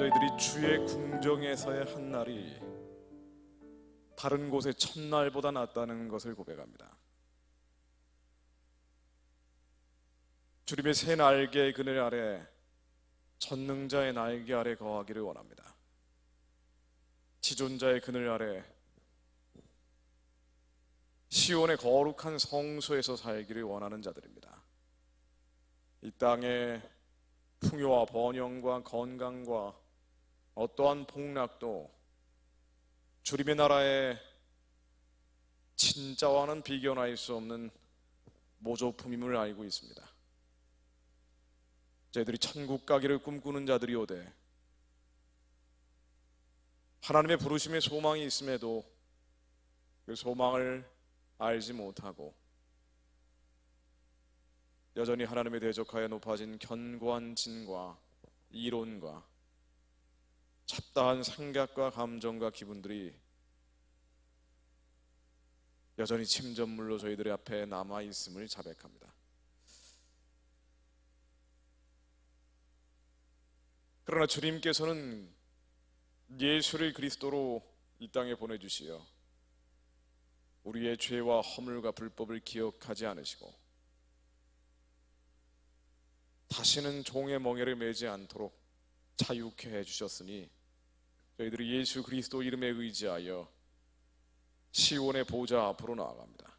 저희들이 주의 궁정에서의 한 날이 다른 곳의 첫날보다 낫다는 것을 고백합니다. 주님의 새 날개의 그늘 아래, 전능자의 날개 아래 거하기를 원합니다. 지존자의 그늘 아래, 시온의 거룩한 성소에서 살기를 원하는 자들입니다. 이 땅의 풍요와 번영과 건강과 어떠한 폭락도 주님의 나라의 진짜와는 비견할 수 없는 모조품임을 알고 있습니다. 저희들이 천국 가기를 꿈꾸는 자들이오되 하나님의 부르심에 소망이 있음에도 그 소망을 알지 못하고 여전히 하나님에 대적하여 높아진 견고한 진과 이론과 잡다한 생각과 감정과 기분들이 여전히 침전물로 저희들의 앞에 남아있음을 자백합니다. 그러나 주님께서는 예수를 그리스도로 이 땅에 보내주시어 우리의 죄와 허물과 불법을 기억하지 않으시고 다시는 종의 멍에를 매지 않도록 자유케 해주셨으니 저희들이 예수 그리스도 이름에 의지하여 시온의 보좌 앞으로 나아갑니다.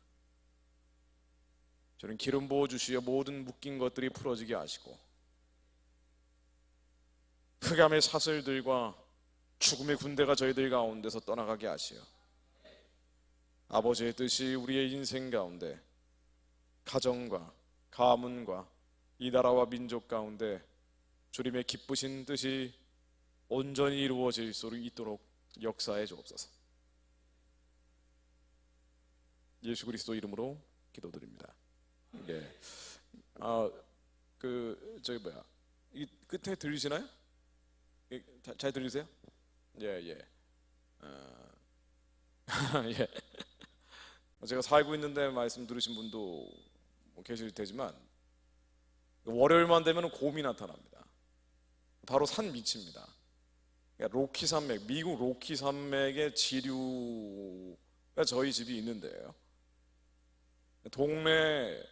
저는 기름 부어주시어 모든 묶인 것들이 풀어지게 하시고 흑암의 사슬들과 죽음의 군대가 저희들 가운데서 떠나가게 하시어 아버지의 뜻이 우리의 인생 가운데 가정과 가문과 이 나라와 민족 가운데 주님의 기쁘신 뜻이 온전히 이루어질 수 있도록 역사해 주옵소서. 예수 그리스도 이름으로 기도드립니다. 예. 이 끝에 들리시나요? 잘 들리세요? 예. 예. 제가 살고 있는데 말씀 들으신 분도 계실 테지만 월요일만 되면 곰이 나타납니다. 바로 산 밑입니다. 로키 산맥, 미국 로키 산맥의 지류가 저희 집이 있는데요. 동네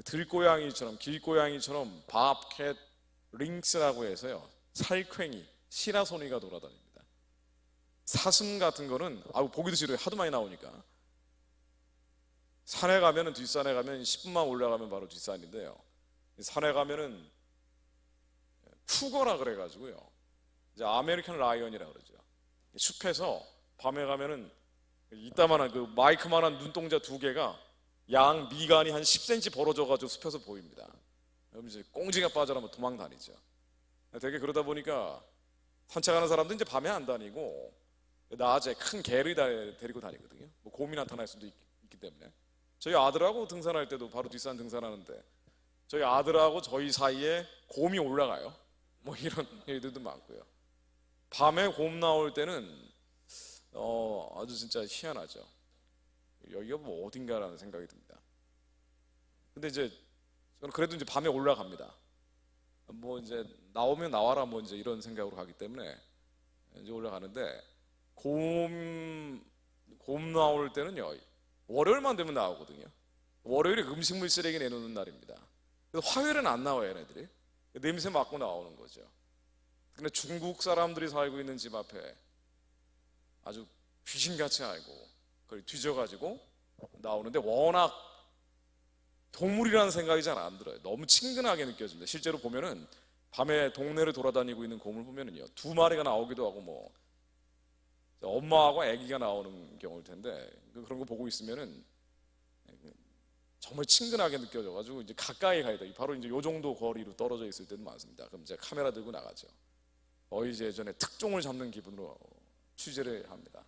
들고양이처럼 길고양이처럼 밥캣 링스라고 해서요, 살쾡이 시라소니가 돌아다닙니다. 사슴 같은 거는 보기도 싫어요. 하도 많이 나오니까. 산에 가면은 뒷산에 가면 10분만 올라가면 바로 뒷산인데요. 산에 가면은 쿠거라 그래가지고요, 이제 아메리칸 라이언이라 그러죠. 숲에서 밤에 가면은 이따만한 그 마이크만한 눈동자 두 개가 양 미간이 한 10cm 벌어져가지고 숲에서 보입니다. 그럼 이제 꽁지가 빠져나면 도망 다니죠. 되게 그러다 보니까 산책하는 사람도 이제 밤에 안 다니고 낮에 큰 개를 데리고 다니거든요. 곰이 나타날 수도 있기 때문에. 저희 아들하고 등산할 때도 바로 뒷산 등산하는데 저희 아들하고 저희 사이에 곰이 올라가요. 이런 일들도 많고요. 밤에 곰 나올 때는 아주 진짜 희한하죠. 여기가 어딘가라는 생각이 듭니다. 근데 이제 저는 그래도 이제 밤에 올라갑니다. 이제 나오면 나와라 이제 이런 생각으로 가기 때문에 이제 올라가는데 곰 나올 때는요, 월요일만 되면 나오거든요. 월요일에 음식물 쓰레기 내놓는 날입니다. 그래서 화요일은 안 나와요, 얘네들이. 냄새 맡고 나오는 거죠. 근데 중국 사람들이 살고 있는 집 앞에 아주 귀신같이 알고 그걸 뒤져가지고 나오는데 워낙 동물이라는 생각이 잘 안 들어요. 너무 친근하게 느껴집니다. 실제로 보면은 밤에 동네를 돌아다니고 있는 곰을 보면은요, 두 마리가 나오기도 하고 엄마하고 아기가 나오는 경우일 텐데 그런 거 보고 있으면은 정말 친근하게 느껴져가지고 이제 가까이 가야 돼. 바로 이제 요 정도 거리로 떨어져 있을 때도 많습니다. 그럼 이제 카메라 들고 나가죠. 거의 이제 예전에 특종을 잡는 기분으로 취재를 합니다.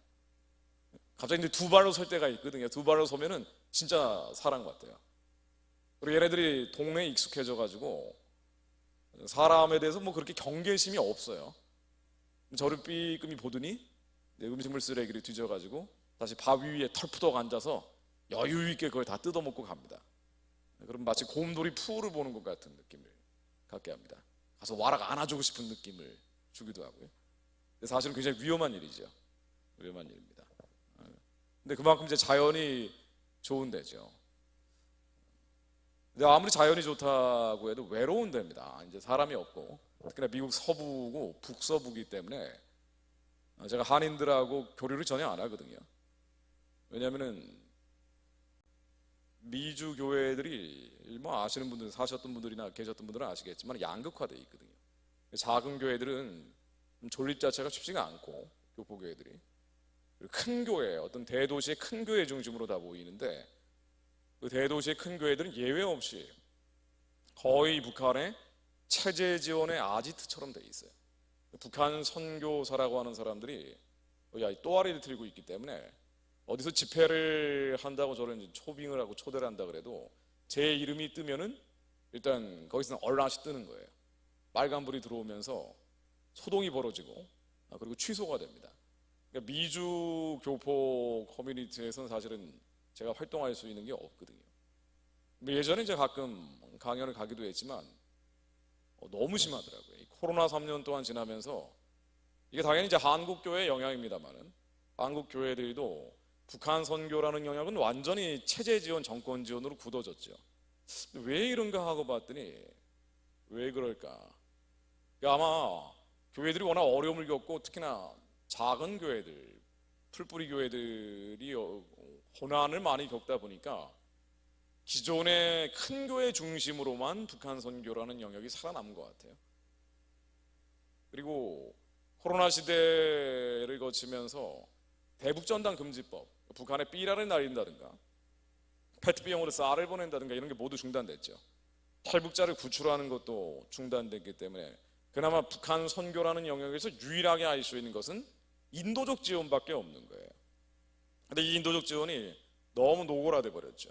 갑자기 이제 두 발로 설 때가 있거든요. 두 발로 서면은 진짜 사람 같아요. 그리고 얘네들이 동네에 익숙해져가지고 사람에 대해서 그렇게 경계심이 없어요. 저를 삐끔이 보더니 음식물 쓰레기를 뒤져가지고 다시 바위 위에 털푸덕 앉아서 여유 있게 그걸 다 뜯어먹고 갑니다. 그럼 마치 곰돌이 푸를 보는 것 같은 느낌을 갖게 합니다. 가서 와락 안아주고 싶은 느낌을 주기도 하고요. 근데 사실은 굉장히 위험한 일이죠. 위험한 일입니다. 근데 그만큼 이제 자연이 좋은 데죠. 근데 아무리 자연이 좋다고 해도 외로운 데입니다. 이제 사람이 없고, 특히나 미국 서부고 북서부기 때문에 제가 한인들하고 교류를 전혀 안 하거든요. 왜냐하면은 미주 교회들이 뭐 아시는 분들, 사셨던 분들이나 계셨던 분들은 아시겠지만 양극화되어 있거든요. 작은 교회들은 존립 자체가 쉽지가 않고, 교포교회들이 큰 교회, 어떤 대도시의 큰 교회 중심으로 다 모이는데, 그 대도시의 큰 교회들은 예외 없이 거의 북한의 체제 지원의 아지트처럼 돼 있어요. 북한 선교사라고 하는 사람들이 거의 또아리를 들고 있기 때문에 어디서 집회를 한다고 저를 이제 초빙을 하고 초대를 한다 그래도 제 이름이 뜨면은 일단 거기서는 얼라시 뜨는 거예요. 빨간불이 들어오면서 소동이 벌어지고, 그리고 취소가 됩니다. 그러니까 미주 교포 커뮤니티에서는 사실은 제가 활동할 수 있는 게 없거든요. 예전에 이제 가끔 강연을 가기도 했지만 너무 심하더라고요. 코로나 3년 동안 지나면서, 이게 당연히 이제 한국 교회의 영향입니다만은, 한국 교회들도 북한 선교라는 영역은 완전히 체제 지원, 정권 지원으로 굳어졌죠. 왜 이런가 하고 봤더니 왜 그럴까? 아마 교회들이 워낙 어려움을 겪고, 특히나 작은 교회들, 풀뿌리 교회들이 고난을 많이 겪다 보니까 기존의 큰 교회 중심으로만 북한 선교라는 영역이 살아남은 것 같아요. 그리고 코로나 시대를 거치면서 대북전단 금지법, 북한에 삐라를 날린다든가 페트병으로 쌀을 보낸다든가 이런 게 모두 중단됐죠. 탈북자를 구출하는 것도 중단됐기 때문에 그나마 북한 선교라는 영역에서 유일하게 할 수 있는 것은 인도적 지원밖에 없는 거예요. 근데 이 인도적 지원이 너무 노골화돼 버렸죠.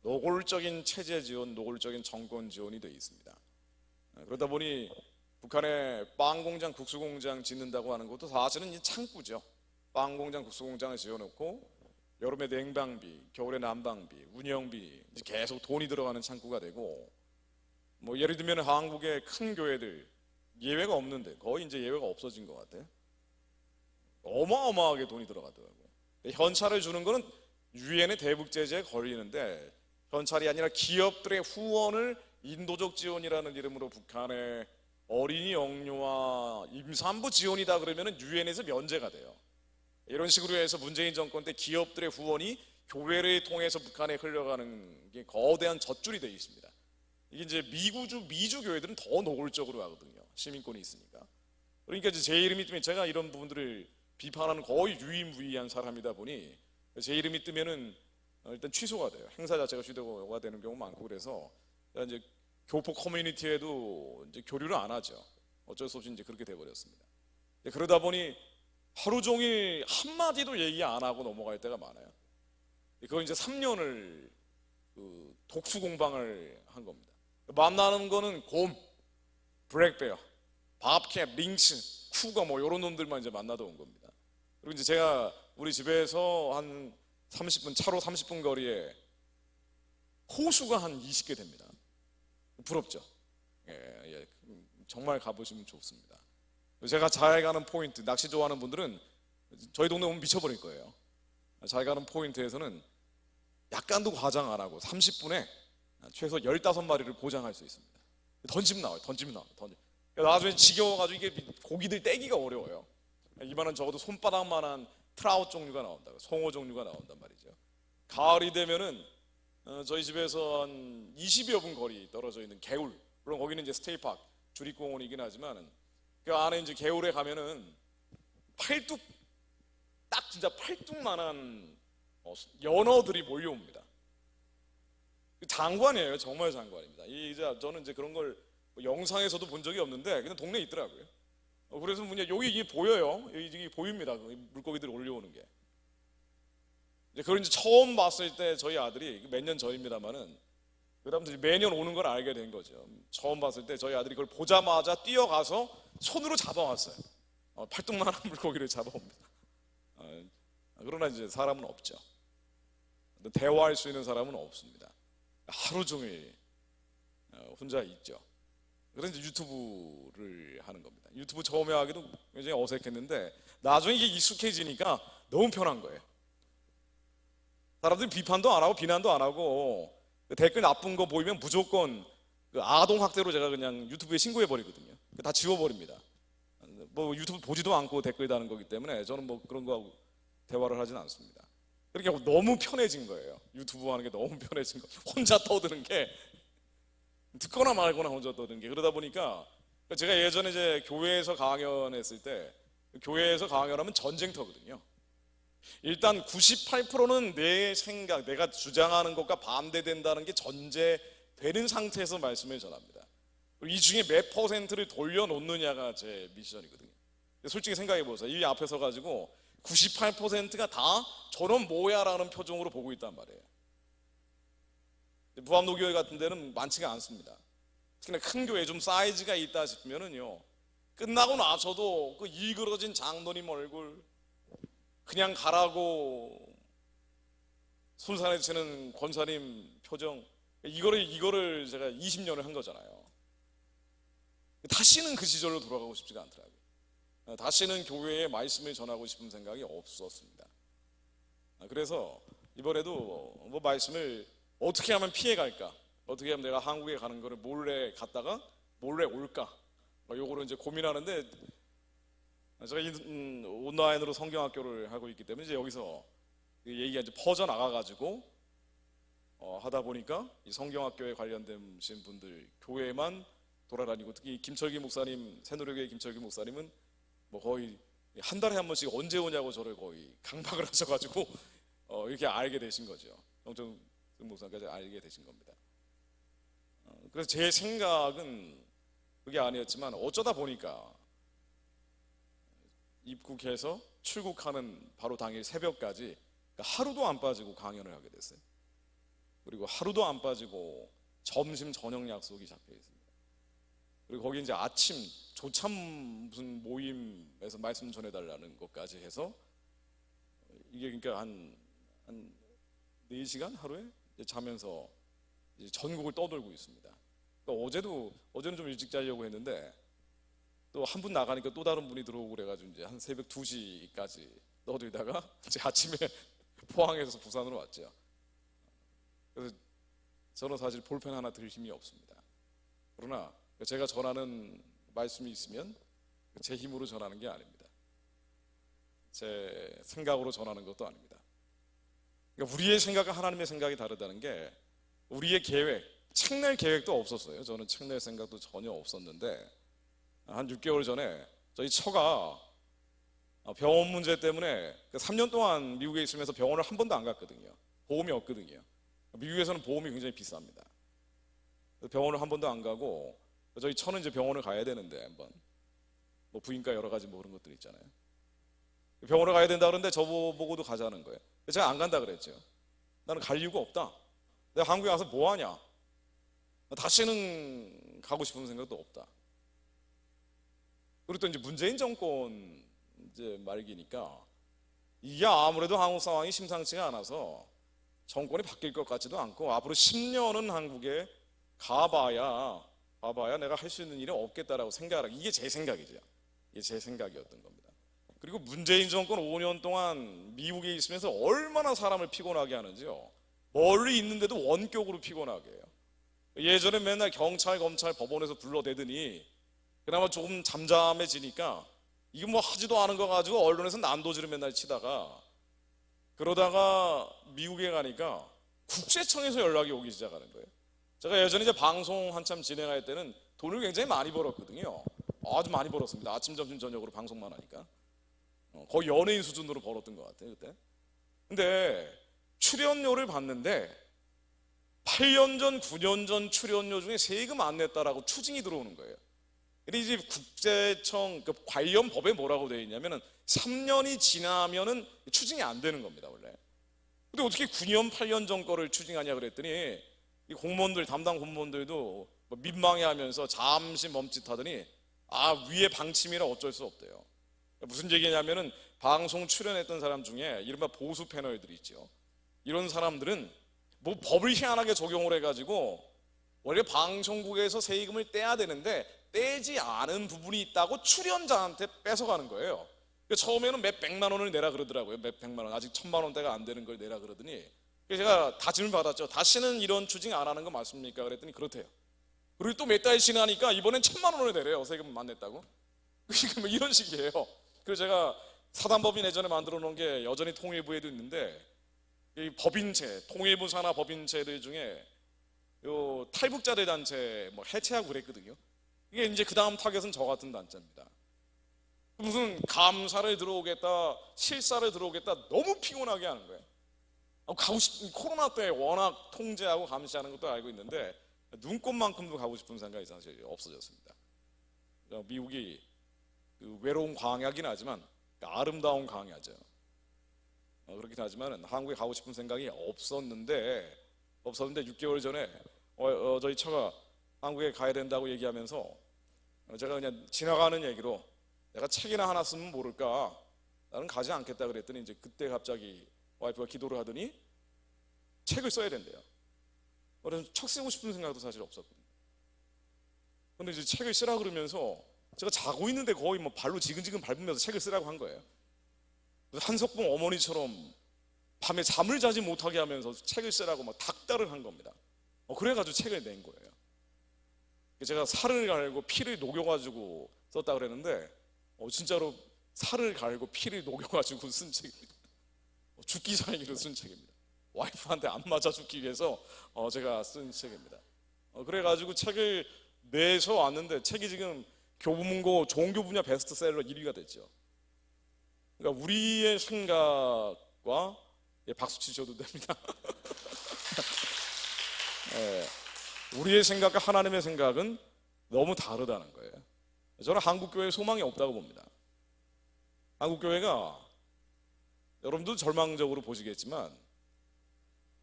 노골적인 체제 지원, 노골적인 정권 지원이 되어 있습니다. 그러다 보니 북한에 빵 공장, 국수 공장 짓는다고 하는 것도 사실은 이 창구죠. 빵 공장, 국수 공장을 지어놓고 여름에 냉방비, 겨울에 난방비, 운영비, 이제 계속 돈이 들어가는 창구가 되고, 뭐 예를 들면 한국의 큰 교회들 예외가 없는데 거의 이제 예외가 없어진 것 같아요. 어마어마하게 돈이 들어가더라고요. 현찰을 주는 거는 유엔의 대북 제재에 걸리는데, 현찰이 아니라 기업들의 후원을 인도적 지원이라는 이름으로 북한의 어린이 영유아 임산부 지원이다 그러면 유엔에서 면제가 돼요. 이런 식으로 해서 문재인 정권 때 기업들의 후원이 교회를 통해서 북한에 흘러가는 게 거대한 젖줄이 되어 있습니다. 이게 이제 미주 교회들은 더 노골적으로 하거든요. 시민권이 있으니까. 그러니까 이제 제 이름이 뜨면, 제가 이런 부분들을 비판하는 거의 유일무이한 사람이다 보니 제 이름이 뜨면은 일단 취소가 돼요. 행사 자체가 취소가 되는 경우 많고, 그래서 이제 교포 커뮤니티에도 이제 교류를 안 하죠. 어쩔 수 없이 이제 그렇게 돼버렸습니다. 그러다 보니 하루 종일 한마디도 얘기 안 하고 넘어갈 때가 많아요. 그거 이제 3년을 독수 공방을 한 겁니다. 만나는 거는 곰, 블랙베어, 밥캣, 링치, 쿠거 뭐 이런 놈들만 이제 만나다 온 겁니다. 그리고 이제 제가 우리 집에서 한 30분, 차로 30분 거리에 호수가 한 20개 됩니다. 부럽죠? 예, 정말 가보시면 좋습니다. 제가 잘 가는 포인트, 낚시 좋아하는 분들은 저희 동네 오면 미쳐버릴 거예요. 잘 가는 포인트에서는 약간도 과장 안 하고 30분에 최소 15마리를 보장할 수 있습니다. 던지면 나와요. 나중에 지겨워가지고 이게 고기들 떼기가 어려워요. 이만한 적어도 손바닥만한 트라우트 종류가 나온다, 송어 종류가 나온단 말이죠. 가을이 되면은 저희 집에서 한 20여 분 거리 떨어져 있는 개울, 물론 거기는 이제 스테이파크, 주립공원이긴 하지만은 그 안에 이제 개울에 가면은 팔뚝, 딱 진짜 팔뚝만한 연어들이 몰려옵니다. 장관이에요. 정말 장관입니다. 저는 이제 그런 걸 영상에서도 본 적이 없는데 그냥 동네에 있더라고요. 그래서 여기 이게 보여요. 이게 보입니다. 물고기들이 올려오는 게. 그걸 이제 처음 봤을 때 저희 아들이 몇 년 전입니다만은, 그다음부터 매년 오는 걸 알게 된 거죠. 처음 봤을 때 저희 아들이 그걸 보자마자 뛰어가서 손으로 잡아왔어요. 팔뚝만한 물고기를 잡아옵니다. 그러나 이제 사람은 없죠. 대화할 수 있는 사람은 없습니다. 하루 종일 혼자 있죠. 그래서 이제 유튜브를 하는 겁니다. 유튜브 처음에 하기도 굉장히 어색했는데 나중에 이게 익숙해지니까 너무 편한 거예요. 사람들이 비판도 안 하고 비난도 안 하고 댓글 나쁜 거 보이면 무조건 그 아동 학대로 제가 그냥 유튜브에 신고해 버리거든요. 다 지워 버립니다. 뭐 유튜브 보지도 않고 댓글 다는 거기 때문에 저는 뭐 그런 거하고 대화를 하진 않습니다. 그렇게 너무 편해진 거예요. 유튜브 하는 게 너무 편해진 거. 혼자 떠드는 게 듣거나 말거나 혼자 떠드는 게 그러다 보니까 제가 예전에 이제 교회에서 강연했을 때 교회에서 강연하면 전쟁터거든요. 일단 98%는 내 생각, 내가 주장하는 것과 반대된다는 게 전제되는 상태에서 말씀을 전합니다. 이 중에 몇 퍼센트를 돌려놓느냐가 제 미션이거든요. 솔직히 생각해 보세요. 이 앞에 서 가지고 98%가 다 저런 뭐야라는 표정으로 보고 있단 말이에요. 부암노교회 같은 데는 많지가 않습니다. 특히나 큰 교회 좀 사이즈가 있다 싶으면은요, 끝나고 나서도 그 일그러진 장로님 얼굴, 그냥 가라고 술산에 치는 권사님 표정, 이거를 제가 20년을 한 거잖아요. 다시는 그 시절로 돌아가고 싶지가 않더라고요. 다시는 교회에 말씀을 전하고 싶은 생각이 없었습니다. 그래서 이번에도 뭐 말씀을 어떻게 하면 피해갈까, 어떻게 하면 내가 한국에 가는 거를 몰래 갔다가 몰래 올까, 요거를 이제 고민하는데, 제가 온라인으로 성경학교를 하고 있기 때문에 이제 여기서 얘기가 이제 퍼져 나가가지고 하다 보니까 이 성경학교에 관련되신 분들 교회만 돌아다니고, 특히 김철기 목사님, 새누리교회 김철기 목사님은 뭐 거의 한 달에 한 번씩 언제 오냐고 저를 거의 강박을 하셔가지고 이렇게 알게 되신 거죠. 정청 목사님까지 알게 되신 겁니다. 그래서 제 생각은 그게 아니었지만 어쩌다 보니까 입국해서 출국하는 바로 당일 새벽까지 하루도 안 빠지고 강연을 하게 됐어요. 그리고 하루도 안 빠지고 점심 저녁 약속이 잡혀 있습니다. 그리고 거기 이제 아침 조참 무슨 모임에서 말씀 전해달라는 것까지 해서 이게 그러니까 한 4시간 하루에 자면서 이제 전국을 떠돌고 있습니다. 그러니까 어제는 좀 일찍 자려고 했는데 또 한 분 나가니까 또 다른 분이 들어오고 그래가지고 이제 한 새벽 2시까지 떠들다가 이제 아침에 포항에서 부산으로 왔죠. 그래서 저는 사실 볼펜 하나 들 힘이 없습니다. 그러나 제가 전하는 말씀이 있으면 제 힘으로 전하는 게 아닙니다. 제 생각으로 전하는 것도 아닙니다. 그러니까 우리의 생각과 하나님의 생각이 다르다는 게, 우리의 계획, 책 낼 계획도 없었어요. 저는 책 낼 생각도 전혀 없었는데 한 6개월 전에 저희 처가 병원 문제 때문에 3년 동안 미국에 있으면서 병원을 한 번도 안 갔거든요. 보험이 없거든요. 미국에서는 보험이 굉장히 비쌉니다. 병원을 한 번도 안 가고, 저희 처는 이제 병원을 가야 되는데 한번 뭐 부인과 여러 가지 뭐 그런 것들 있잖아요. 병원을 가야 된다 그러는데 저보고도 가자는 거예요. 제가 안 간다 그랬죠. 나는 갈 이유가 없다. 내가 한국에 와서 뭐 하냐. 다시는 가고 싶은 생각도 없다. 그리고 또 이제 문재인 정권 이제 말기니까 이게 아무래도 한국 상황이 심상치가 않아서 정권이 바뀔 것 같지도 않고, 앞으로 10년은 한국에 가봐야 내가 할 수 있는 일이 없겠다라고 생각하라. 이게 제 생각이죠. 이게 제 생각이었던 겁니다. 그리고 문재인 정권 5년 동안 미국에 있으면서 얼마나 사람을 피곤하게 하는지요. 멀리 있는데도 원격으로 피곤하게 해요. 예전에 맨날 경찰, 검찰, 법원에서 불러대더니 그나마 조금 잠잠해지니까 이거 뭐 하지도 않은 거 가지고 언론에서 난도질을 맨날 치다가, 그러다가 미국에 가니까 국세청에서 연락이 오기 시작하는 거예요. 제가 예전에 이제 방송 한참 진행할 때는 돈을 굉장히 많이 벌었거든요. 아주 많이 벌었습니다. 아침, 점심, 저녁으로 방송만 하니까 거의 연예인 수준으로 벌었던 것 같아요 그때. 근데 출연료를 받는데 8년 전, 9년 전 출연료 중에 세금 안 냈다라고 추징이 들어오는 거예요. 근데 이제 국세청 그 관련 법에 뭐라고 되어 있냐면은 3년이 지나면은 추징이 안 되는 겁니다 원래. 근데 어떻게 9년, 8년 전 거를 추징하냐 그랬더니 이 공무원들, 담당 공무원들도 뭐 민망해하면서 잠시 멈칫하더니 위에 방침이라 어쩔 수 없대요. 무슨 얘기냐면은 방송 출연했던 사람 중에 이른바 보수 패널들이 있죠. 이런 사람들은 뭐 법을 희한하게 적용을 해가지고 원래 방송국에서 세금을 떼야 되는데 떼지 않은 부분이 있다고 출연자한테 뺏어가는 거예요. 처음에는 몇 백만 원을 내라 그러더라고요. 몇 백만 원, 아직 1,000만 원대가 안 되는 걸 내라 그러더니 제가 다짐을 받았죠. 다시는 이런 추징 안 하는 거 맞습니까? 그랬더니 그렇대요. 그리고 또 몇 달 지나니까 이번엔 1,000만 원을 내래요. 세금 안 냈다고. 뭐 이런 식이에요. 그래서 제가 사단법인 예전에 만들어 놓은 게 여전히 통일부에도 있는데, 이 법인체, 통일부 산하 법인체들 중에 요 탈북자들 단체 뭐 해체하고 그랬거든요. 이게 이제 그 다음 타겟은 저 같은 단체입니다. 무슨 감사를 들어오겠다, 실사를 들어오겠다, 너무 피곤하게 하는 거예요. 가고 싶은, 코로나 때 워낙 통제하고 감시하는 것도 알고 있는데 눈꽃만큼도 가고 싶은 생각이 사실 없어졌습니다. 미국이 그 외로운 광야긴 하지만 아름다운 광야죠. 그렇긴 하지만 한국에 가고 싶은 생각이 없었는데 6개월 전에 저희 처가 한국에 가야 된다고 얘기하면서 제가 그냥 지나가는 얘기로 내가 책이나 하나 쓰면 모를까, 나는 가지 않겠다 그랬더니 이제 그때 갑자기 와이프가 기도를 하더니 책을 써야 된대요. 그래서 책 쓰고 싶은 생각도 사실 없었거든요. 근데 이제 책을 쓰라 그러면서 제가 자고 있는데 거의 뭐 발로 지근지근 밟으면서 책을 쓰라고 한 거예요. 한석봉 어머니처럼 밤에 잠을 자지 못하게 하면서 책을 쓰라고 막 닥달을 한 겁니다. 그래가지고 책을 낸 거예요. 제가 살을 갈고 피를 녹여가지고 썼다 그랬는데 진짜로 살을 갈고 피를 녹여가지고 쓴 책입니다. 죽기 살기로 쓴 책입니다. 와이프한테 안 맞아 죽기 위해서 제가 쓴 책입니다. 그래가지고 책을 내서 왔는데 책이 지금 교문고 종교 분야 베스트셀러 1위가 됐죠. 그러니까 우리의 생각과 박수 치셔도 됩니다. 네, 우리의 생각과 하나님의 생각은 너무 다르다는 거예요. 저는 한국교회에 소망이 없다고 봅니다. 한국교회가 여러분도 절망적으로 보시겠지만,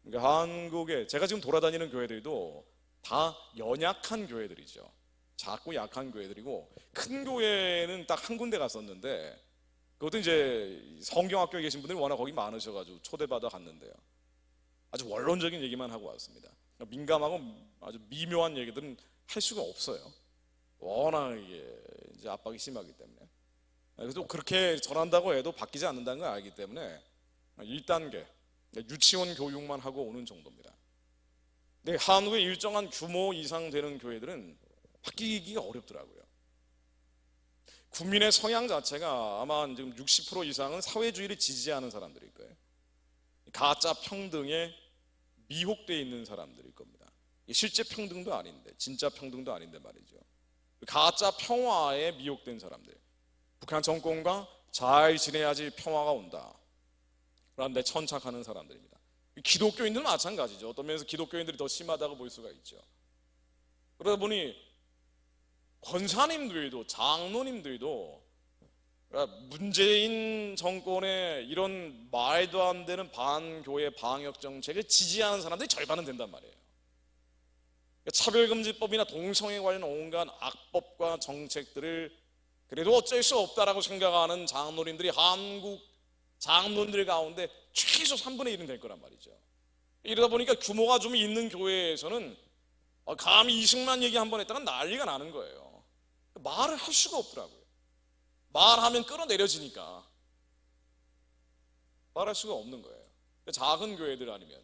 그러니까 한국에 제가 지금 돌아다니는 교회들도 다 연약한 교회들이죠. 작고 약한 교회들이고, 큰 교회는 딱 한 군데 갔었는데 그것도 이제 성경학교에 계신 분들이 워낙 거기 많으셔가지고 초대받아 갔는데요, 아주 원론적인 얘기만 하고 왔습니다. 민감하고 아주 미묘한 얘기들은 할 수가 없어요. 워낙 이제 압박이 심하기 때문에. 그래서 그렇게 전한다고 해도 바뀌지 않는다는 걸 알기 때문에 1단계 유치원 교육만 하고 오는 정도입니다. 근데 한국의 일정한 규모 이상 되는 교회들은 바뀌기가 어렵더라고요. 국민의 성향 자체가 아마 지금 60% 이상은 사회주의를 지지하는 사람들일 거예요. 가짜 평등에 미혹되어 있는 사람들일 겁니다. 실제 평등도 아닌데, 진짜 평등도 아닌데 말이죠. 가짜 평화에 미혹된 사람들, 북한 정권과 잘 지내야지 평화가 온다 그런데 천착하는 사람들입니다. 기독교인들은 마찬가지죠. 어떤 면에서 기독교인들이 더 심하다고 볼 수가 있죠. 그러다 보니 권사님들도 장로님들도 문재인 정권의 이런 말도 안 되는 반교회 방역 정책을 지지하는 사람들이 절반은 된단 말이에요. 차별금지법이나 동성애 관련 온갖 악법과 정책들을 그래도 어쩔 수 없다라고 생각하는 장로님들이 한국 장로님들 가운데 최소 3분의 1은 될 거란 말이죠. 이러다 보니까 규모가 좀 있는 교회에서는 감히 이승만 얘기 한번 했다가 난리가 나는 거예요. 말을 할 수가 없더라고요. 말하면 끌어내려지니까 말할 수가 없는 거예요. 작은 교회들 아니면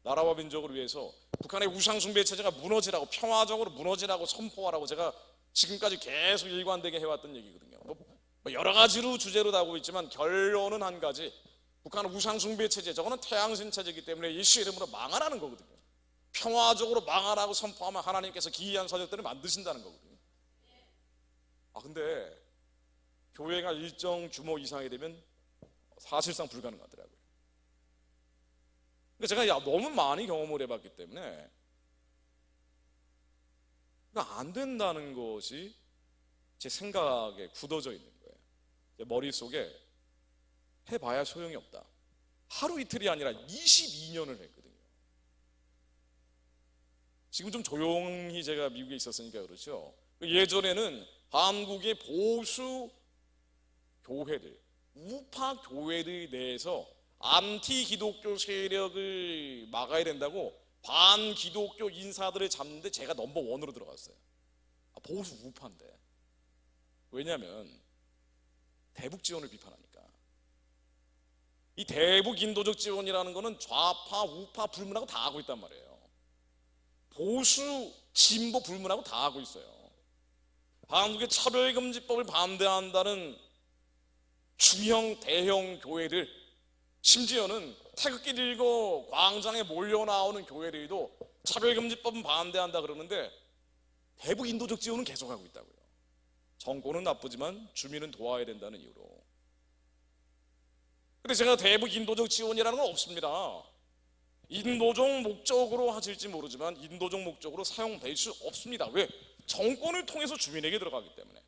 나라와 민족을 위해서 북한의 우상숭배 체제가 무너지라고, 평화적으로 무너지라고 선포하라고 제가 지금까지 계속 일관되게 해왔던 얘기거든요. 여러 가지로 주제로 다루고 있지만 결론은 한 가지, 북한은 우상숭배 체제, 저거는 태양신 체제이기 때문에 예수 이름으로 망하라는 거거든요. 평화적으로 망하라고 선포하면 하나님께서 기이한 사적들을 만드신다는 거거든요. 근데 교회가 일정 규모 이상이 되면 사실상 불가능하더라고요. 그러니까 제가 너무 많이 경험을 해봤기 때문에 안 된다는 것이 제 생각에 굳어져 있는 거예요. 제 머릿속에 해봐야 소용이 없다. 하루 이틀이 아니라 22년을 했거든요. 지금 좀 조용히 제가 미국에 있었으니까 그렇죠. 예전에는 한국의 보수 교회들, 우파 교회들 내에서 안티 기독교 세력을 막아야 된다고 반기독교 인사들을 잡는데 제가 넘버1으로 들어갔어요. 보수 우파인데. 왜냐하면 대북 지원을 비판하니까. 이 대북 인도적 지원이라는 거는 좌파, 우파 불문하고 다 하고 있단 말이에요. 보수, 진보 불문하고 다 하고 있어요. 한국의 차별금지법을 반대한다는 중형, 대형 교회들, 심지어는 태극기 들고 광장에 몰려 나오는 교회들도 차별금지법은 반대한다 그러는데 대북 인도적 지원은 계속하고 있다고요. 정권은 나쁘지만 주민은 도와야 된다는 이유로. 근데 제가 대북 인도적 지원이라는 건 없습니다. 인도적 목적으로 하실지 모르지만 인도적 목적으로 사용될 수 없습니다. 왜? 정권을 통해서 주민에게 들어가기 때문에.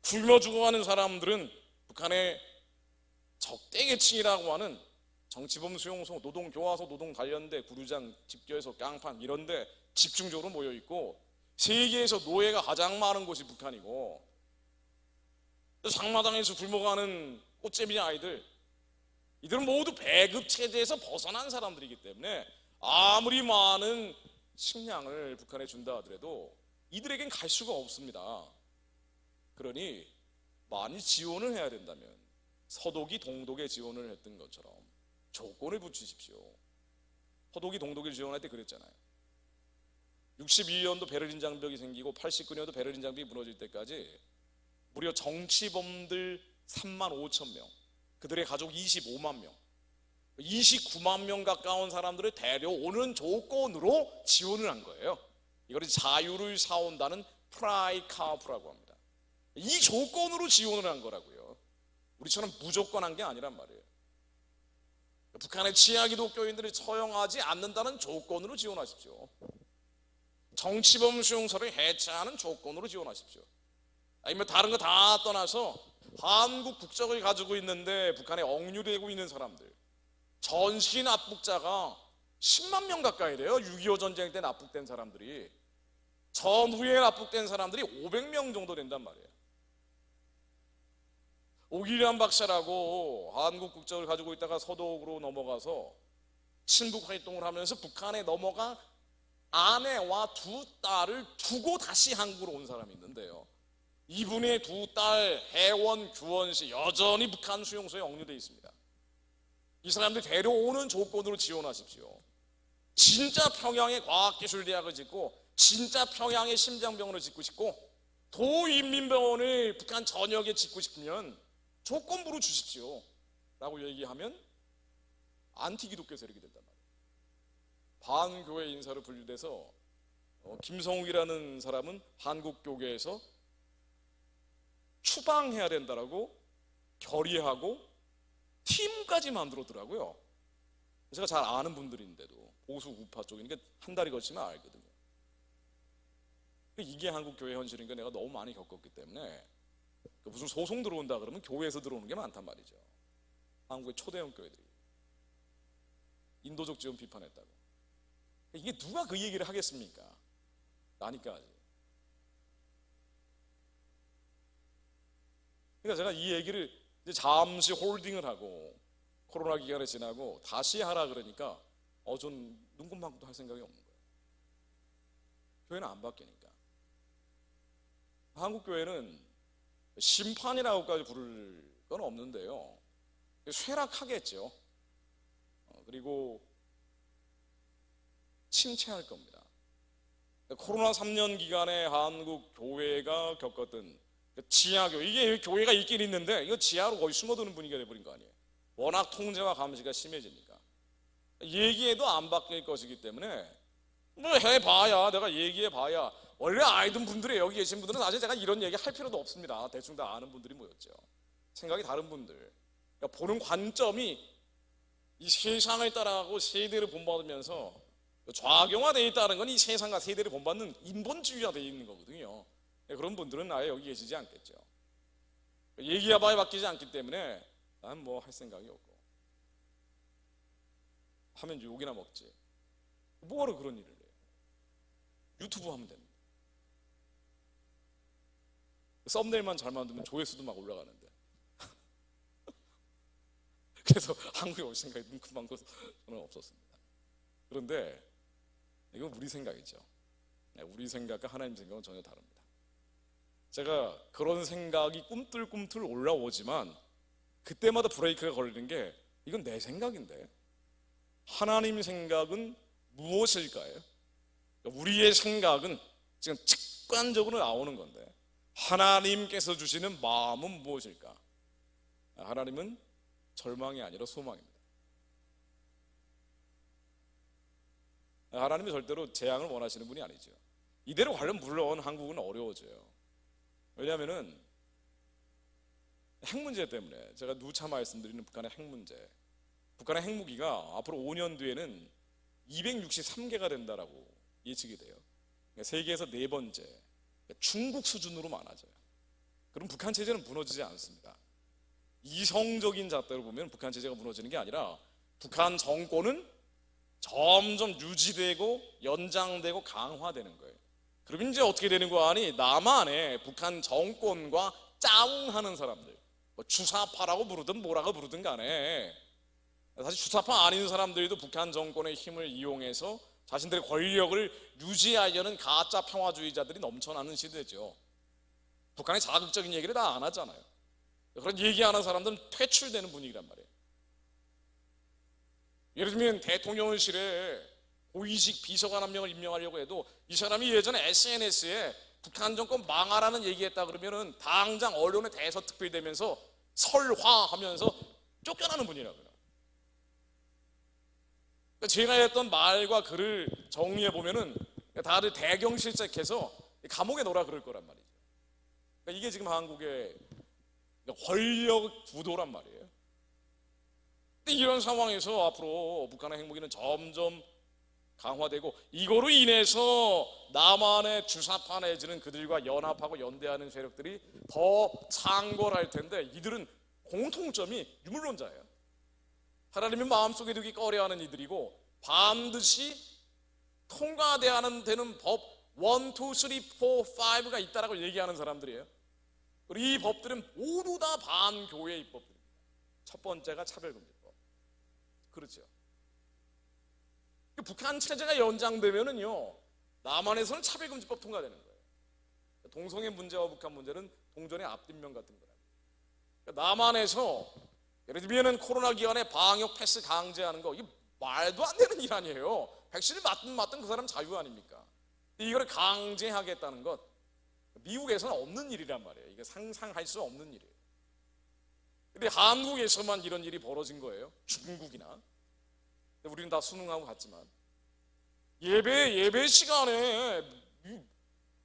굶어 죽어가는 사람들은 북한의 적대계층이라고 하는 정치범 수용소, 노동교화소, 노동단련대, 구류장, 집결소, 깡판 이런데 집중적으로 모여있고 세계에서 노예가 가장 많은 곳이 북한이고 장마당에서 굶어가는 꽃제비 아이들 이들은 모두 배급 체제에서 벗어난 사람들이기 때문에 아무리 많은 식량을 북한에 준다 하더라도 이들에겐 갈 수가 없습니다. 그러니 많이 지원을 해야 된다면 서독이 동독에 지원을 했던 것처럼 조건을 붙이십시오. 서독이 동독에 지원할 때 그랬잖아요. 62년도 베를린 장벽이 생기고 89년도 베를린 장벽이 무너질 때까지 무려 정치범들 3만 5천 명, 그들의 가족 25만 명, 29만 명 가까운 사람들을 데려오는 조건으로 지원을 한 거예요. 이걸 자유를 사온다는 프라이카프라고 합니다. 이 조건으로 지원을 한 거라고요. 우리처럼 무조건 한 게 아니란 말이에요. 북한의 치아 기독교인들을 처형하지 않는다는 조건으로 지원하십시오. 정치범 수용소를 해체하는 조건으로 지원하십시오. 아니면 다른 거 다 떠나서 한국 국적을 가지고 있는데 북한에 억류되고 있는 사람들, 전시 납북자가 10만 명 가까이 돼요. 6.25 전쟁 때 납북된 사람들이. 전후에 납북된 사람들이 500명 정도 된단 말이에요. 오기련 박사라고 한국 국적을 가지고 있다가 서독으로 넘어가서 친북 활동을 하면서 북한에 넘어가 아내와 두 딸을 두고 다시 한국으로 온 사람이 있는데요. 이분의 두 딸 해원 규원씨 여전히 북한 수용소에 억류되어 있습니다. 이 사람들 데려오는 조건으로 지원하십시오. 진짜 평양에 과학기술대학을 짓고 진짜 평양에 심장병원을 짓고 싶고 도인민병원을 북한 전역에 짓고 싶으면 조건부로 주십시오 라고 얘기하면 안티기독교 세력이 된단 말이에요. 반교회 인사로 분류돼서 김성욱이라는 사람은 한국교계에서 추방해야 된다라고 결의하고 팀까지 만들었더라고요. 제가 잘 아는 분들인데도 보수 우파 쪽이니까 한 달이 거치면 알거든요. 이게 한국교회 현실인 거 내가 너무 많이 겪었기 때문에 무슨 소송 들어온다 그러면 교회에서 들어오는 게 많단 말이죠. 한국의 초대형 교회들이 인도적 지원 비판했다고. 이게 누가 그 얘기를 하겠습니까? 나니까. 그러니까 제가 이 얘기를 이제 잠시 홀딩을 하고 코로나 기간에 지나고 다시 하라 그러니까 전 눈금방구도 할 생각이 없는 거예요. 교회는 안 바뀌니까. 한국교회는 심판이라고까지 부를 건 없는데요. 쇠락하겠죠. 그리고 침체할 겁니다. 코로나 3년 기간에 한국 교회가 겪었던 지하교, 이게 교회가 있긴 있는데 이거 지하로 거의 숨어드는 분위기가 돼버린 거 아니에요. 워낙 통제와 감시가 심해지니까 얘기해도 안 바뀔 것이기 때문에 뭐 해봐야, 내가 얘기해봐야, 원래 알던 분들이 여기 계신 분들은 사실 제가 이런 얘기 할 필요도 없습니다. 대충 다 아는 분들이 모였죠. 생각이 다른 분들, 그러니까 보는 관점이 이 세상을 따라가고 세대를 본받으면서 좌경화되어 있다는 건 이 세상과 세대를 본받는 인본주의화되어 있는 거거든요. 그런 분들은 아예 여기 계시지 않겠죠. 얘기해봐야 바뀌지 않기 때문에 난 뭐 할 생각이 없고, 하면 욕이나 먹지 뭐하러 그런 일을 해요. 유튜브 하면 됩니다. 썸네일만 잘 만들면 조회수도 막 올라가는데 그래서 한국에 올 생각이 눈금방도 저는 없었습니다. 그런데 이건 우리 생각이죠. 우리 생각과 하나님 생각은 전혀 다릅니다. 제가 그런 생각이 꿈틀꿈틀 올라오지만 그때마다 브레이크가 걸리는 게 이건 내 생각인데 하나님 생각은 무엇일까요? 우리의 생각은 지금 직관적으로 나오는 건데 하나님께서 주시는 마음은 무엇일까? 하나님은 절망이 아니라 소망입니다. 하나님은 절대로 재앙을 원하시는 분이 아니죠. 이대로 가려면 물론 한국은 어려워져요. 왜냐하면은 핵 문제 때문에 제가 누차 말씀드리는 북한의 핵 문제, 북한의 핵무기가 앞으로 5년 뒤에는 263개가 된다라고 예측이 돼요. 세계에서 네 번째, 중국 수준으로 많아져요. 그럼 북한 체제는 무너지지 않습니다. 이성적인 잣대로 보면 북한 체제가 무너지는 게 아니라 북한 정권은 점점 유지되고 연장되고 강화되는 거예요. 그럼 이제 어떻게 되는 거 아니? 남한에 북한 정권과 짜웅하는 사람들, 뭐 주사파라고 부르든 뭐라고 부르든 간에 사실 주사파 아닌 사람들도 북한 정권의 힘을 이용해서 자신들의 권력을 유지하려는 가짜 평화주의자들이 넘쳐나는 시대죠. 북한의 자극적인 얘기를 다 안 하잖아요. 그런 얘기하는 사람들은 퇴출되는 분위기란 말이에요. 예를 들면 대통령실에 고위직 비서관 한 명을 임명하려고 해도 이 사람이 예전에 SNS에 북한 정권 망하라는 얘기했다 그러면은 당장 언론에 대서특필되면서 설화하면서 쫓겨나는 분이라고요. 제가 했던 말과 글을 정리해 보면은 다들 대경실색해서 감옥에 넣으라 그럴 거란 말이죠. 그러니까 이게 지금 한국의 권력 구도란 말이에요. 근데 이런 상황에서 앞으로 북한의 핵무기는 점점 강화되고 이거로 인해서 남한의 주사파 내지는 그들과 연합하고 연대하는 세력들이 더 창궐할 텐데 이들은 공통점이 유물론자예요. 하나님의 마음속에 두기 꺼려하는 이들이고 반드시 통과돼야 되는 법 1, 2, 3, 4, 5가 있다라고 얘기하는 사람들이에요. 그리고 이 법들은 모두 다 반교회 입법들입니다. 첫 번째가 차별금지법. 그렇죠. 북한 체제가 연장되면은요 남한에서는 차별금지법 통과되는 거예요. 동성애 문제와 북한 문제는 동전의 앞뒷면 같은 거예요. 남한에서 예를 들면 코로나 기간에 방역 패스 강제하는 거 이게 말도 안 되는 일 아니에요. 백신을 맞든 그 사람 자유 아닙니까? 이걸 강제하겠다는 것 미국에서는 없는 일이란 말이에요. 이게 상상할 수 없는 일이에요. 근데 한국에서만 이런 일이 벌어진 거예요. 중국이나. 우리는 다 순응하고 갔지만 예배 시간에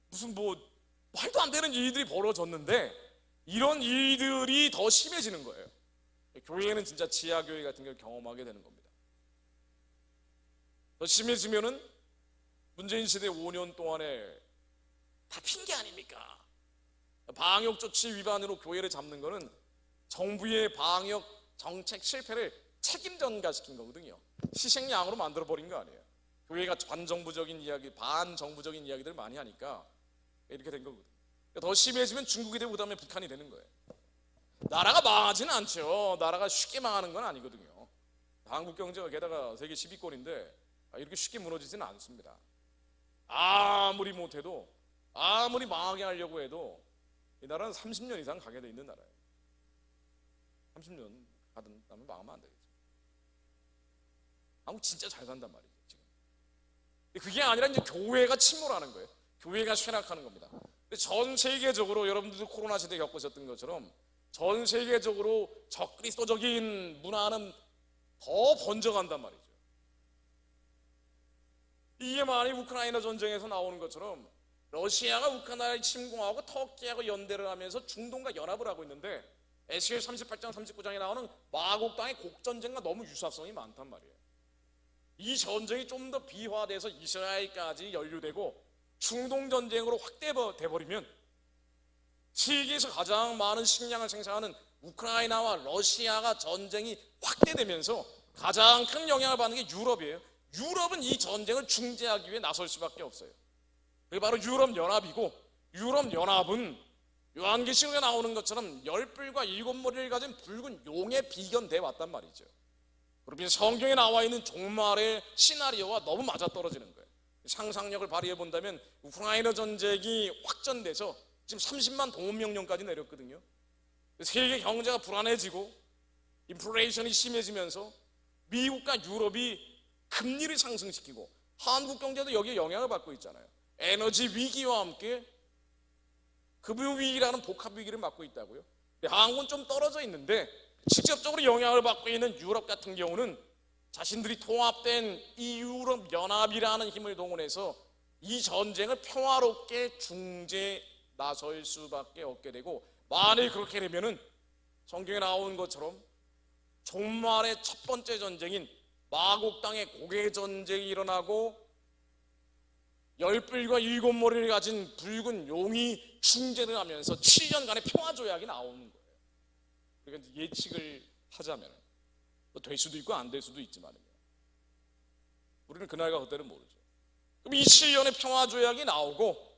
무슨 뭐 말도 안 되는 일들이 벌어졌는데 이런 일들이 더 심해지는 거예요. 교회는 진짜 지하교회 같은 걸 경험하게 되는 겁니다. 더 심해지면은 문재인 시대 5년 동안에 다 핑계 아닙니까? 방역 조치 위반으로 교회를 잡는 거는 정부의 방역 정책 실패를 책임 전가시킨 거거든요. 희생양으로 만들어버린 거 아니에요. 교회가 반정부적인 이야기들 많이 하니까 이렇게 된 거거든요. 더 심해지면 중국이 되고 그다음에 북한이 되는 거예요. 나라가 망하지는 않죠. 나라가 쉽게 망하는 건 아니거든요. 한국 경제가 게다가 세계 10위권인데 이렇게 쉽게 무너지지는 않습니다. 아무리 못해도 아무리 망하게 하려고 해도 이 나라는 30년 이상 가게 돼 있는 나라예요. 30년 가든 다면 망하면 안 되겠죠. 한국 진짜 잘 산단 말이죠 지금. 그게 아니라 이제 교회가 침몰하는 거예요. 교회가 쇠락하는 겁니다. 전 세계적으로 여러분들도 코로나 시대 겪으셨던 것처럼 전 세계적으로 적그리스도적인 문화는 더 번져간단 말이죠. 이게 만약 우크라이나 전쟁에서 나오는 것처럼 러시아가 우크라이나를 침공하고 터키하고 연대를 하면서 중동과 연합을 하고 있는데 에스겔 38장 39장에 나오는 마곡 땅의 곡전쟁과 너무 유사성이 많단 말이에요. 이 전쟁이 좀 더 비화돼서 이스라엘까지 연루되고 중동 전쟁으로 확대돼버리면 세계에서 가장 많은 식량을 생산하는 우크라이나와 러시아가 전쟁이 확대되면서 가장 큰 영향을 받는 게 유럽이에요. 유럽은 이 전쟁을 중재하기 위해 나설 수밖에 없어요. 그게 바로 유럽연합이고 유럽연합은 요한계시록에 나오는 것처럼 10뿔과 7머리를 가진 붉은 용에 비견돼 왔단 말이죠. 그러면 성경에 나와 있는 종말의 시나리오와 너무 맞아떨어지는 거예요. 상상력을 발휘해 본다면 우크라이나 전쟁이 확전돼서 지금 30만 동원 명령까지 내렸거든요. 세계 경제가 불안해지고 인플레이션이 심해지면서 미국과 유럽이 금리를 상승시키고 한국 경제도 여기에 영향을 받고 있잖아요. 에너지 위기와 함께 금융 위기라는 복합 위기를 맞고 있다고요. 한국은 좀 떨어져 있는데 직접적으로 영향을 받고 있는 유럽 같은 경우는 자신들이 통합된 이 유럽 연합이라는 힘을 동원해서 이 전쟁을 평화롭게 중재 나설 수밖에 없게 되고, 만일 그렇게 되면은 성경에 나온 것처럼 종말의 첫 번째 전쟁인 마곡 땅의 고개 전쟁이 일어나고 열뿔과 일곱 머리를 가진 붉은 용이 중재를 하면서 7년간의 평화 조약이 나오는 거예요. 그러니까 예측을 하자면 될 수도 있고 안 될 수도 있지만 우리는 그날과 그때는 모르죠. 그럼 이 7년의 평화 조약이 나오고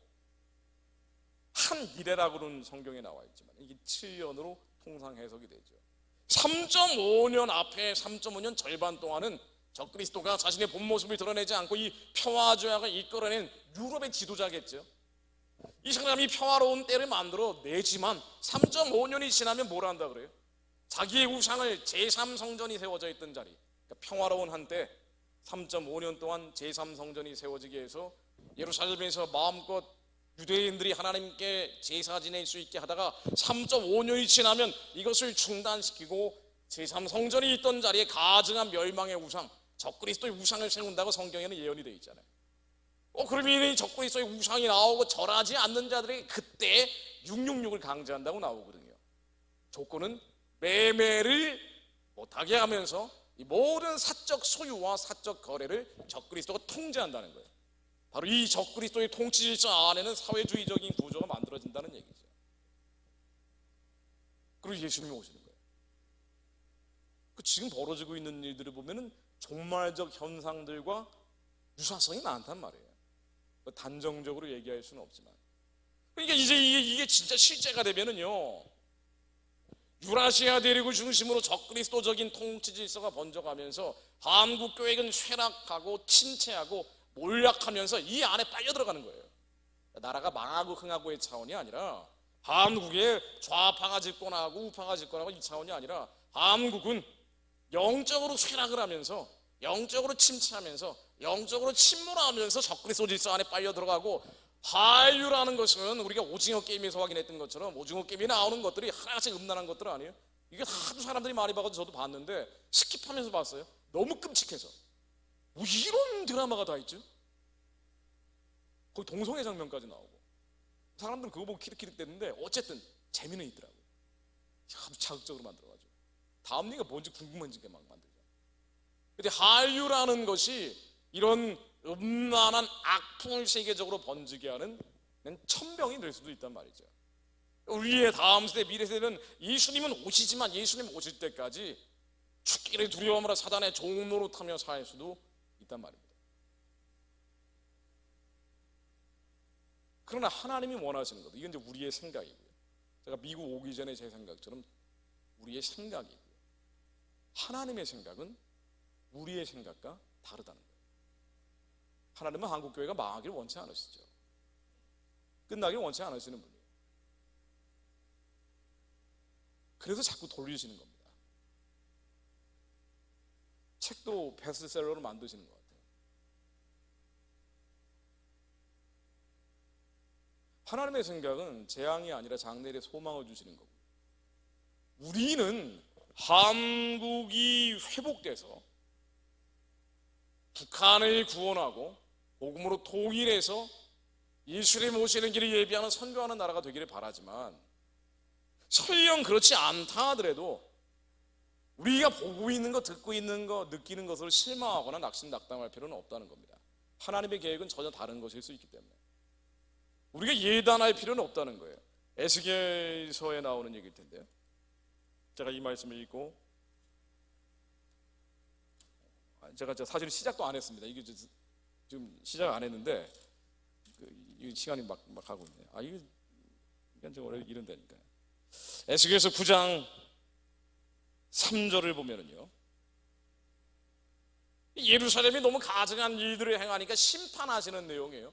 한 이래라고는 성경에 나와 있지만 이게 7년으로 통상 해석이 되죠. 3.5년 앞에 3.5년 절반 동안은 적그리스도가 자신의 본 모습을 드러내지 않고 이 평화 조약을 이끌어낸 유럽의 지도자겠죠. 이 사람이 평화로운 때를 만들어 내지만 3.5년이 지나면 뭘 한다 그래요? 자기의 우상을 제3성전이 세워져 있던 자리, 그러니까 평화로운 한때 3.5년 동안 제3성전이 세워지게 해서 예루살렘에서 마음껏 유대인들이 하나님께 제사 지낼 수 있게 하다가 3.5년이 지나면 이것을 중단시키고 제3성전이 있던 자리에 가증한 멸망의 우상, 적그리스도의 우상을 세운다고 성경에는 예언이 되어 있잖아요. 그러면 이 적그리스도의 우상이 나오고 절하지 않는 자들에게 그때 666을 강제한다고 나오거든요. 조건은 매매를 못하게 하면서 이 모든 사적 소유와 사적 거래를 적그리스도가 통제한다는 거예요. 바로 이 적그리스도의 통치 질서 안에는 사회주의적인 구조가 만들어진다는 얘기죠. 그리고 예수님이 오시는 거예요. 지금 벌어지고 있는 일들을 보면은 종말적 현상들과 유사성이 많단 말이에요. 단정적으로 얘기할 수는 없지만, 그러니까 이제 이게 진짜 실제가 되면은요, 유라시아 대륙을 중심으로 적그리스도적인 통치 질서가 번져가면서 한국 교회는 쇠락하고 침체하고 몰락하면서 이 안에 빨려 들어가는 거예요. 나라가 망하고 흥하고의 차원이 아니라, 한국에 좌파가 집권하고 우파가 집권하고 이 차원이 아니라, 한국은 영적으로 쇠락을 하면서 영적으로 침체하면서 영적으로 침몰하면서 적그리스도 질서 안에 빨려 들어가고, 한류라는 것은 우리가 오징어 게임에서 확인했던 것처럼 오징어 게임에 나오는 것들이 하나씩 음란한 것들 아니에요? 이게 하도 사람들이 많이 봐가지고 저도 봤는데 스킵하면서 봤어요. 너무 끔찍해서. 뭐 이런 드라마가 다 있죠? 거기 동성애 장면까지 나오고 사람들은 그거 보고 키득키득 됐는데 어쨌든 재미는 있더라고요. 아주 자극적으로 만들어가지고 다음 얘기가 뭔지 궁금해지게 막 만들죠. 근데 한류라는 것이 이런 음란한 악풍을 세계적으로 번지게 하는 천병이 될 수도 있단 말이죠. 우리의 다음 세대, 미래 세대는 예수님은 오시지만 예수님 오실 때까지 죽기를 두려워하며 사단의 종로로 타며 살 수도 있단 말입니다. 그러나 하나님이 원하시는 것, 이건 이제 우리의 생각이고요. 제가 미국 오기 전에 제 생각처럼 우리의 생각이고요. 하나님의 생각은 우리의 생각과 다르다는 거예요. 하나님은 한국교회가 망하기를 원치 않으시죠. 끝나기를 원치 않으시는 분이에요. 그래서 자꾸 돌리시는 겁니다. 책도 베스트셀러로 만드시는 것 같아요. 하나님의 생각은 재앙이 아니라 장래의 소망을 주시는 거고, 우리는 한국이 회복돼서 북한을 구원하고 복음으로 통일해서 예수님 오시는 길을 예비하는 선교하는 나라가 되기를 바라지만, 설령 그렇지 않다 하더라도 우리가 보고 있는 거, 듣고 있는 거, 느끼는 것을 실망하거나 낙심낙담할 필요는 없다는 겁니다. 하나님의 계획은 전혀 다른 것일 수 있기 때문에 우리가 예단할 필요는 없다는 거예요. 에스겔서에 나오는 얘기일 텐데요. 제가 이 말씀을 읽고, 제가 사실 시작도 안 했습니다. 이게 지금 시작 안 했는데 시간이 막 가고 있네요. 이건 좀 원래 이런 데니까요. 에스겔서 9장 3절을 보면은요, 예루살렘이 너무 가증한 일들을 행하니까 심판하시는 내용이에요.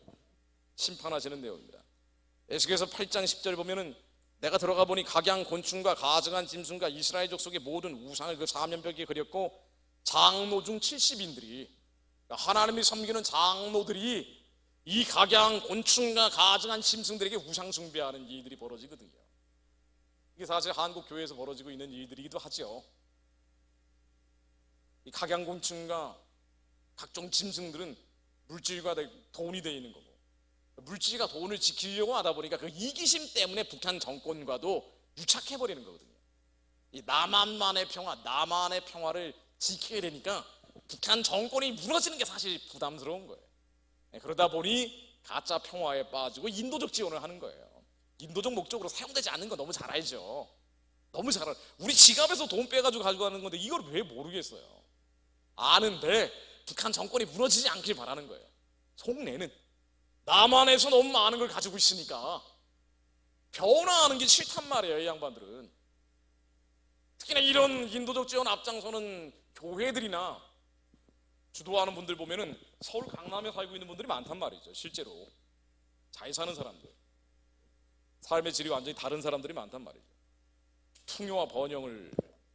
심판하시는 내용입니다. 에스겔서 8장 10절에 보면은 내가 들어가 보니 각양 곤충과 가증한 짐승과 이스라엘 족속의 모든 우상을 그 사면벽에 그렸고 장로 중 70인들이, 하나님이 섬기는 장로들이 이 각양 곤충과 가증한 짐승들에게 우상 숭배하는 일들이 벌어지거든요. 이게 사실 한국 교회에서 벌어지고 있는 일들이기도 하죠. 이 각양 곤충과 각종 짐승들은 물질과 돈이 되어 있는 거고, 물질과 돈을 지키려고 하다 보니까 그 이기심 때문에 북한 정권과도 유착해버리는 거거든요. 이 남한만의 평화, 남한의 평화를 지켜야 되니까 북한 정권이 무너지는 게 사실 부담스러운 거예요. 그러다 보니 가짜 평화에 빠지고 인도적 지원을 하는 거예요. 인도적 목적으로 사용되지 않는 거 너무 잘 알죠. 너무 잘 알아요. 우리 지갑에서 돈 빼가지고 가져가는 건데 이걸 왜 모르겠어요. 아는데 북한 정권이 무너지지 않길 바라는 거예요. 속내는 남한에서 너무 많은 걸 가지고 있으니까 변화하는 게 싫단 말이에요. 이 양반들은. 특히나 이런 인도적 지원 앞장서는 교회들이나 주도하는 분들 보면은 서울 강남에 살고 있는 분들이 많단 말이죠. 실제로 잘 사는 사람들, 삶의 질이 완전히 다른 사람들이 많단 말이죠. 풍요와 번영을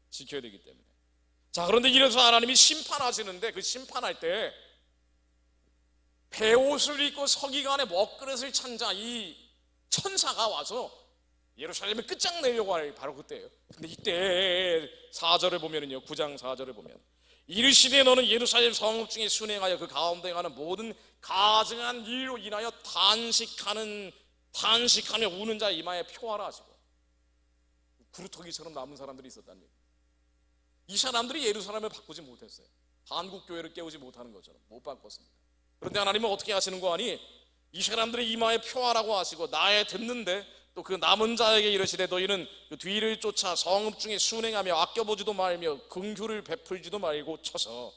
지켜야 되기 때문에. 자, 그런데 이래서 하나님이 심판하시는데 그 심판할 때 베옷을 입고 서기관의 먹그릇을 찬 자 이 천사가 와서 예루살렘을 끝장내려고 할 바로 그때예요. 근데 이때 4절을 보면은요, 9장 4절을 보면 이르시되 너는 예루살렘 성읍 중에 순행하여 그 가운데 가는 모든 가증한 일로 인하여 탄식하며 우는 자 이마에 표하라 하시고. 구루터기처럼 남은 사람들이 있었다는 얘기예요. 이 사람들이 예루살렘을 바꾸지 못했어요. 한국 교회를 깨우지 못하는 것처럼 못 바꿨습니다. 그런데 하나님은 어떻게 하시는 거 아니? 이 사람들의 이마에 표하라고 하시고 나의 듣는데 또 그 남은 자에게 이르시되 너희는 그 뒤를 쫓아 성읍 중에 순행하며 아껴보지도 말며 긍휼을 베풀지도 말고 쳐서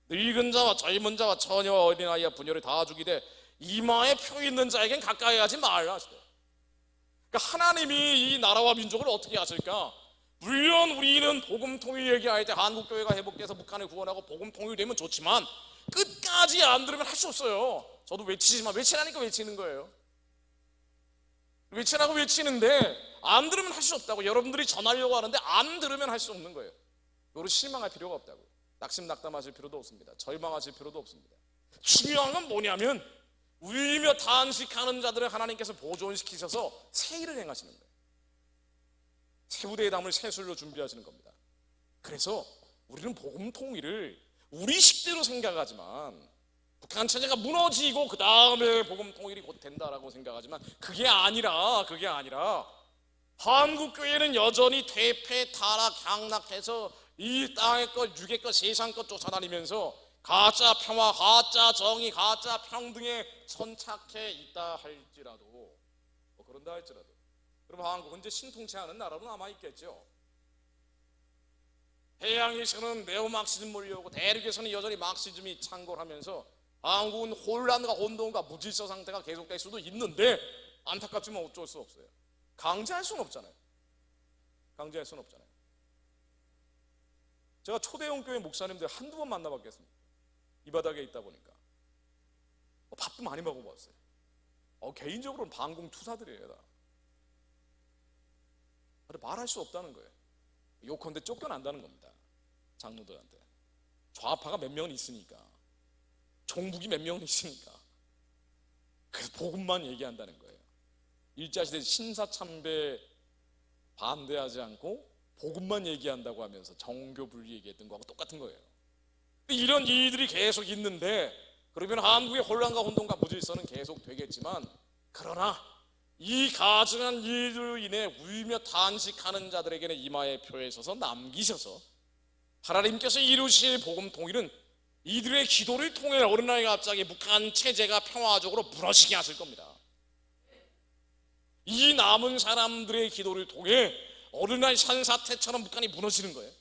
늙은 자와 젊은 자와 처녀와 어린아이와 부녀를 다 죽이되 이마에 표 있는 자에겐 가까이 하지 말라 하시대요. 그러니까 하나님이 이 나라와 민족을 어떻게 하실까? 물론 우리는 복음 통일 얘기할 때 한국교회가 회복돼서 북한을 구원하고 복음 통일되면 좋지만 끝까지 안 들으면 할 수 없어요. 저도 외치지만 외치라니까 외치는 거예요. 외치라고 외치는데 안 들으면 할 수 없다고. 여러분들이 전하려고 하는데 안 들으면 할 수 없는 거예요. 이거를 실망할 필요가 없다고. 낙심낙담하실 필요도 없습니다. 절망하실 필요도 없습니다. 중요한 건 뭐냐면 울며 탄식하는 자들을 하나님께서 보존시키셔서 새 일을 행하시는 거예요. 새 부대에 담을 새 술로 준비하시는 겁니다. 그래서 우리는 복음 통일을 우리 식대로 생각하지만 북한 체제가 무너지고 그 다음에 복음 통일이 곧 된다라고 생각하지만 그게 아니라 한국 교회는 여전히 퇴폐 타락 향락해서 이 땅의 것 육의 것 세상 것 쫓아다니면서 가짜 평화, 가짜 정의, 가짜 평등에 천착해 있다 할지라도 그런다 할지라도 그럼 한국은 이제 신통치 않은 나라로 남아있겠죠. 해양에서는 네오막시즘 몰려오고 대륙에서는 여전히 막시즘이 창궐하면서 한국은 혼란과 혼돈과 무질서 상태가 계속될 수도 있는데 안타깝지만 어쩔 수 없어요. 강제할 수는 없잖아요. 제가 초대형 교회 목사님들 한두 번 만나봤겠습니다. 이 바닥에 있다 보니까 밥도 많이 먹어봤어요. 개인적으로는 반공투사들이에요. 다. 근데 말할 수 없다는 거예요. 요컨대 쫓겨난다는 겁니다. 장로들한테. 좌파가 몇 명은 있으니까, 종북이 몇 명은 있으니까. 그래서 복음만 얘기한다는 거예요. 일제시대 신사참배 반대하지 않고 복음만 얘기한다고 하면서 정교 분리 얘기했던 거하고 똑같은 거예요. 이런 일들이 계속 있는데 그러면 한국의 혼란과 혼돈과 무질서는 계속 되겠지만, 그러나 이 가증한 일들로 인해 울며 탄식하는 자들에게는 이마에 표에 서서 남기셔서 하나님께서 이루실 복음 통일은 이들의 기도를 통해 어느 날 갑자기 북한 체제가 평화적으로 무너지게 하실 겁니다. 이 남은 사람들의 기도를 통해 어느 날 산사태처럼 북한이 무너지는 거예요.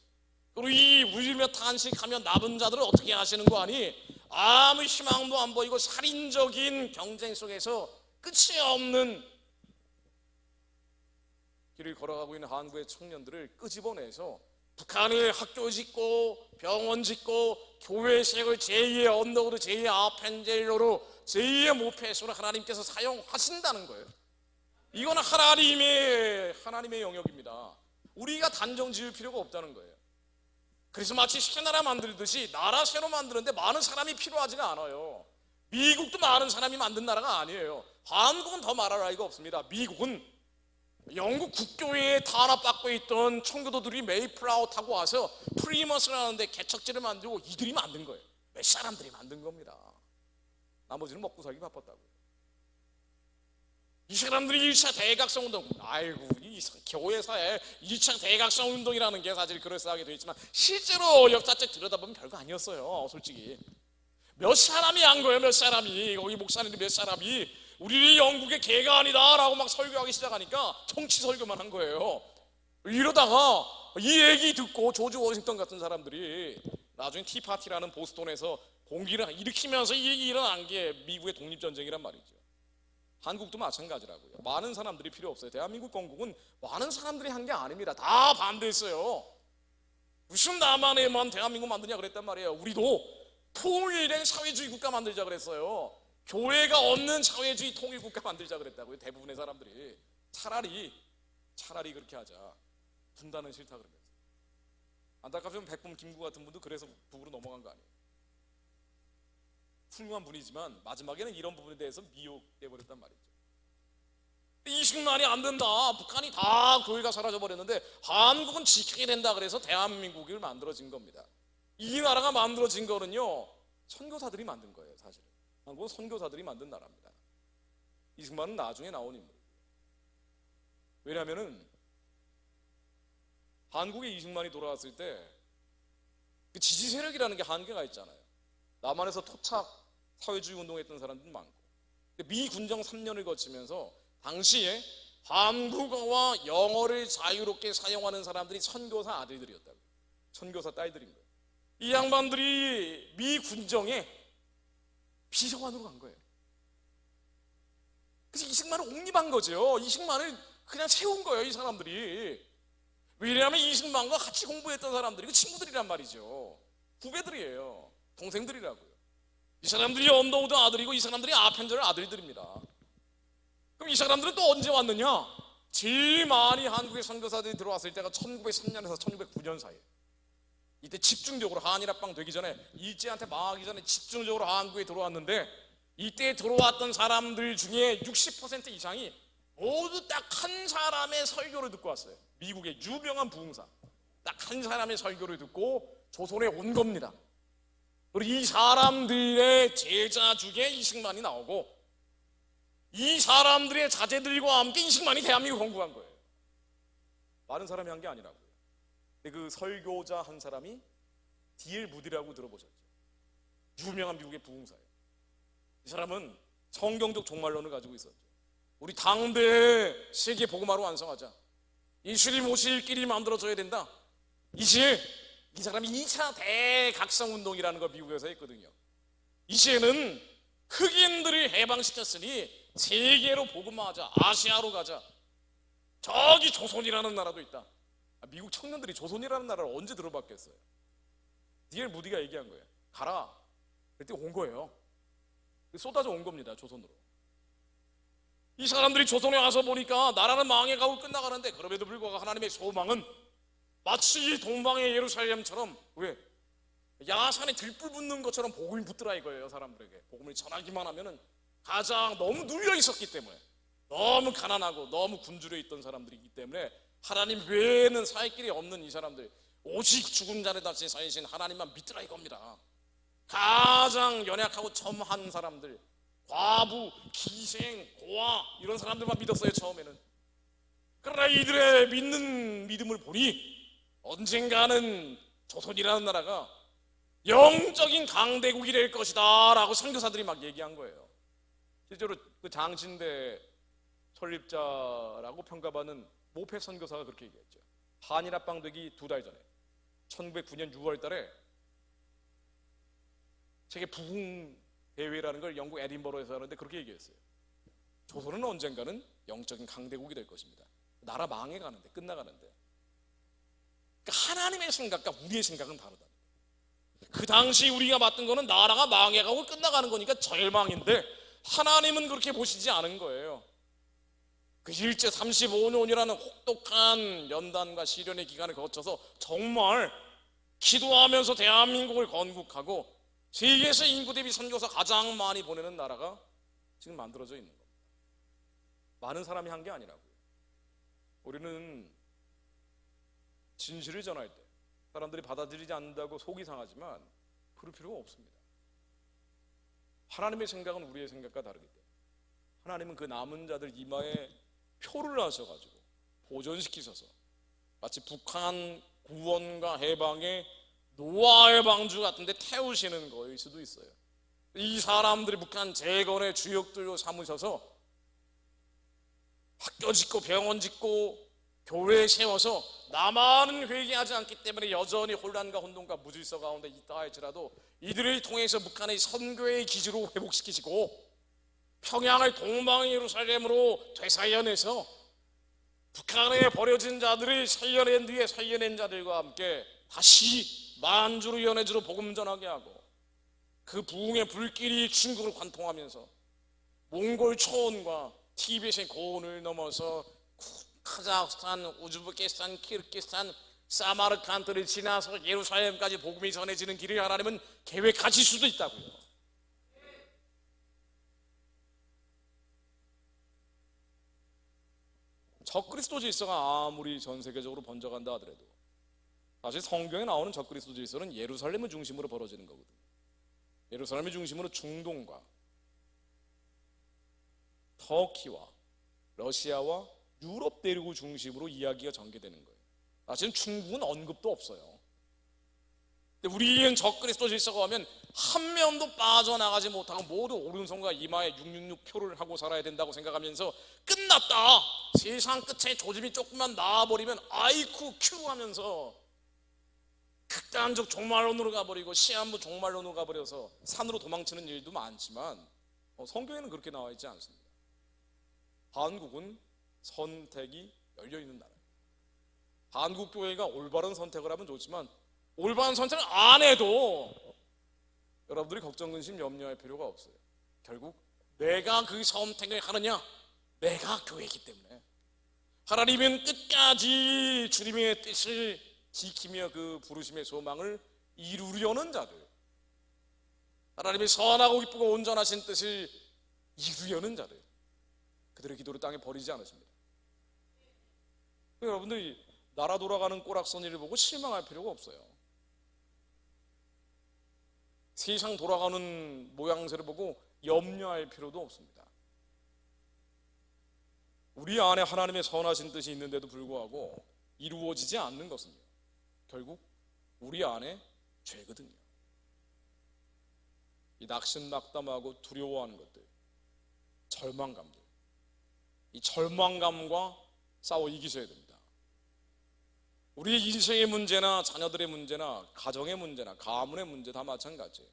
그리고 이 울며 탄식하며 남은 자들을 어떻게 하시는 거 아니? 아무 희망도 안 보이고 살인적인 경쟁 속에서 끝이 없는 길을 걸어가고 있는 한국의 청년들을 끄집어내서 북한이 학교 짓고 병원 짓고 교회 세고 제2의 언더우드, 제2의 아펜젤로로, 제2의 모페소로 하나님께서 사용하신다는 거예요. 이건 하나님의 영역입니다. 우리가 단정 지을 필요가 없다는 거예요. 그래서 마치 새 나라 만들듯이 나라 새로 만드는데 많은 사람이 필요하지가 않아요. 미국도 많은 사람이 만든 나라가 아니에요. 한국은 더 말할 나위가 없습니다. 미국은 영국 국교회에 탄압받고 있던 청교도들이 메이플라워 타고 와서 프리머스를 하는데 개척지를 만들고 이들이 만든 거예요. 몇 사람들이 만든 겁니다. 나머지는 먹고 살기 바빴다고요. 이 사람들이 1차 대각성 운동, 아이고 이 교회사에 1차 대각성 운동이라는 게 사실 그럴싸하게 되어 있지만 실제로 역사책 들여다보면 별거 아니었어요. 솔직히 몇 사람이 한 거예요. 몇 사람이, 거기 목사님들 몇 사람이 우리는 영국의 개가 아니다 라고 막 설교하기 시작하니까 정치 설교만 한 거예요. 이러다가 이 얘기 듣고 조지 워싱턴 같은 사람들이 나중에 티파티라는 보스턴에서 공기를 일으키면서 이 얘기 일어난 게 미국의 독립전쟁이란 말이죠. 한국도 마찬가지라고요. 많은 사람들이 필요 없어요. 대한민국 건국은 많은 사람들이 한 게 아닙니다. 다 반대했어요. 무슨 남한에만 대한민국 만드냐 그랬단 말이에요. 우리도 통일된 사회주의 국가 만들자 그랬어요. 교회가 없는 사회주의 통일 국가 만들자 그랬다고요. 대부분의 사람들이 차라리 그렇게 하자. 분단은 싫다 그러면서. 안타깝지만 백범 김구 같은 분도 그래서 북으로 넘어간 거 아니에요. 훌륭한 분이지만 마지막에는 이런 부분에 대해서 미혹돼버렸단 말이죠. 이식만이 안 된다. 북한이 다 교회가 사라져버렸는데 한국은 지켜야 된다 그래서 대한민국을 만들어진 겁니다. 이 나라가 만들어진 거는요 선교사들이 만든 거예요. 사실은 한국은 선교사들이 만든 나라입니다. 이승만은 나중에 나온 인물이에요. 왜냐하면은 한국에 이승만이 돌아왔을 때 그 지지 세력이라는 게 한계가 있잖아요. 남한에서 토착 사회주의 운동했던 사람들도 많고, 미 군정 3년을 거치면서 당시에 한국어와 영어를 자유롭게 사용하는 사람들이 선교사 아들들이었다고요. 선교사 딸들인 거예요. 이 양반들이 미 군정에 비서관으로 간 거예요. 그래서 이승만을 옹립한 거죠. 이승만을 그냥 세운 거예요, 이 사람들이. 왜냐하면 이승만과 같이 공부했던 사람들이 그 친구들이란 말이죠. 후배들이에요. 동생들이라고요. 이 사람들이 언더우드 아들이고 이 사람들이 아펜젤 아들들입니다. 그럼 이 사람들은 또 언제 왔느냐? 제일 많이 한국의 선교사들이 들어왔을 때가 1903년에서 1909년 사이에. 이때 집중적으로 한일합방 되기 전에, 일제한테 망하기 전에 집중적으로 한국에 들어왔는데, 이때 들어왔던 사람들 중에 60% 이상이 모두 딱 한 사람의 설교를 듣고 왔어요. 미국의 유명한 부흥사 딱 한 사람의 설교를 듣고 조선에 온 겁니다. 그리고 이 사람들의 제자 중에 이승만이 나오고 이 사람들의 자제들과 함께 이승만이 대한민국 건국한 거예요. 많은 사람이 한 게 아니라고요. 근데 그 설교자 한 사람이 D.L. 무디라고 들어보셨죠? 유명한 미국의 부흥사예요. 이 사람은 성경적 종말론을 가지고 있었죠. 우리 당대 세계 복음화로 완성하자. 예수님 오실 길이 만들어져야 된다. 이제 이 사람이 2차 대각성 운동이라는 걸 미국에서 했거든요. 이제는 흑인들을 해방시켰으니 세계로 복음화하자. 아시아로 가자. 저기 조선이라는 나라도 있다. 미국 청년들이 조선이라는 나라를 언제 들어봤겠어요? D.L. 무디가 얘기한 거예요. 가라. 그때 온 거예요. 쏟아져 온 겁니다. 조선으로. 이 사람들이 조선에 와서 보니까 나라는 망해가고 끝나가는데, 그럼에도 불구하고 하나님의 소망은 마치 동방의 예루살렘처럼, 왜? 야산에 들불 붙는 것처럼 복음이 붙더라 이거예요. 사람들에게 복음을 전하기만 하면은 가장 너무 눌려 있었기 때문에, 너무 가난하고 너무 굶주려 있던 사람들이기 때문에 하나님 외에는 살 길이 없는 이 사람들, 오직 죽은 자를 다시 살리신 하나님만 믿더라 이겁니다. 가장 연약하고 첨한 사람들, 과부, 기생, 고아, 이런 사람들만 믿었어요 처음에는. 그러나 이들의 믿는 믿음을 보니 언젠가는 조선이라는 나라가 영적인 강대국이 될 것이다 라고 선교사들이 막 얘기한 거예요. 실제로 그 장신대 설립자라고 평가받는 모페 선교사가 그렇게 얘기했죠. 한일합방 되기 2달 전에 1909년 6월 달에 세계 부흥 대회라는 걸 영국 에딘버러에서 하는데 그렇게 얘기했어요. 조선은 언젠가는 영적인 강대국이 될 것입니다. 나라 망해가는데, 끝나가는데. 그러니까 하나님의 생각과 우리의 생각은 다르다. 그 당시 우리가 봤던 거는 나라가 망해가고 끝나가는 거니까 절망인데 하나님은 그렇게 보시지 않은 거예요. 그 일제 35년이라는 혹독한 연단과 시련의 기간을 거쳐서 정말 기도하면서 대한민국을 건국하고 세계에서 인구 대비 선교사 가장 많이 보내는 나라가 지금 만들어져 있는 겁니다. 많은 사람이 한 게 아니라고요. 우리는 진실을 전할 때 사람들이 받아들이지 않는다고 속이 상하지만 그럴 필요가 없습니다. 하나님의 생각은 우리의 생각과 다르기 때문에 하나님은 그 남은 자들 이마에 표를 하셔가지고 보존시키셔서 마치 북한 구원과 해방의 노아의 방주 같은데 태우시는 거일 수도 있어요. 이 사람들이 북한 재건의 주역들로 삼으셔서 학교 짓고 병원 짓고 교회 세워서 나만은 회개하지 않기 때문에 여전히 혼란과 혼돈과 무질서 가운데 있다 할지라도 이들을 통해서 북한의 선교의 기지로 회복시키시고 평양을 동방 예루살렘으로 되살려내서 북한에 버려진 자들을 살려낸 뒤에 살려낸 자들과 함께 다시 만주로 연해주로 복음 전하게 하고 그 부흥의 불길이 중국을 관통하면서 몽골 초원과 티벳의 고원을 넘어서 카자흐스탄, 우즈베키스탄, 키르기스탄, 사마르칸트를 지나서 예루살렘까지 복음이 전해지는 길을 하나님은 계획하실 수도 있다고요. 적그리스도 질서가 아무리 전 세계적으로 번져간다 하더라도 사실 성경에 나오는 적그리스도 질서는 예루살렘을 중심으로 벌어지는 거거든요. 예루살렘을 중심으로 중동과 터키와 러시아와 유럽 대륙을 중심으로 이야기가 전개되는 거예요. 사실은 중국은 언급도 없어요. 근데 우리는 적그리스도 질서가 오면 한 면도 빠져나가지 못하고 모두 오른손과 이마에 666 표를 하고 살아야 된다고 생각하면서 끝났다, 세상 끝에 조짐이 조금만 나와버리면 아이쿠 큐 하면서 극단적 종말론으로 가버리고 시한부 종말론으로 가버려서 산으로 도망치는 일도 많지만 성경에는 그렇게 나와 있지 않습니다. 한국은 선택이 열려있는 나라예요. 한국 교회가 올바른 선택을 하면 좋지만 올바른 선택을 안 해도 여러분들이 걱정, 근심, 염려할 필요가 없어요. 결국 내가 그 선택을 하느냐, 내가 교회이기 때문에 하나님은 끝까지 주님의 뜻을 지키며 그 부르심의 소망을 이루려는 자들, 하나님의 선하고 기쁘고 온전하신 뜻을 이루려는 자들, 그들의 기도를 땅에 버리지 않으십니다. 여러분들이 나라 돌아가는 꼬락서니를 보고 실망할 필요가 없어요. 세상 돌아가는 모양새를 보고 염려할 필요도 없습니다. 우리 안에 하나님의 선하신 뜻이 있는데도 불구하고 이루어지지 않는 것은요, 결국 우리 안에 죄거든요. 이 낙심낙담하고 두려워하는 것들, 절망감들, 이 절망감과 싸워 이기셔야 됩니다. 우리의 인생의 문제나 자녀들의 문제나 가정의 문제나 가문의 문제 다 마찬가지예요.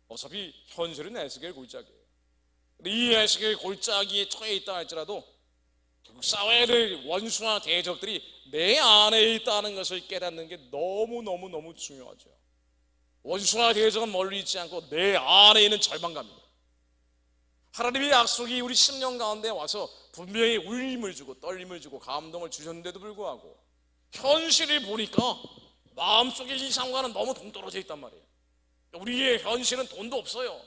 어차피 현실은 에스겔 골짜기예요. 이 에스겔 골짜기에 처해 있다 할지라도 결국 싸워야 될 원수와 대적들이 내 안에 있다는 것을 깨닫는 게 너무너무 중요하죠. 원수와 대적은 멀리 있지 않고 내 안에 있는 절망감입니다. 하나님의 약속이 우리 심령 가운데 와서 분명히 울림을 주고 떨림을 주고 감동을 주셨는데도 불구하고 현실을 보니까 마음속의 이상과는 너무 동떨어져 있단 말이에요. 우리의 현실은 돈도 없어요,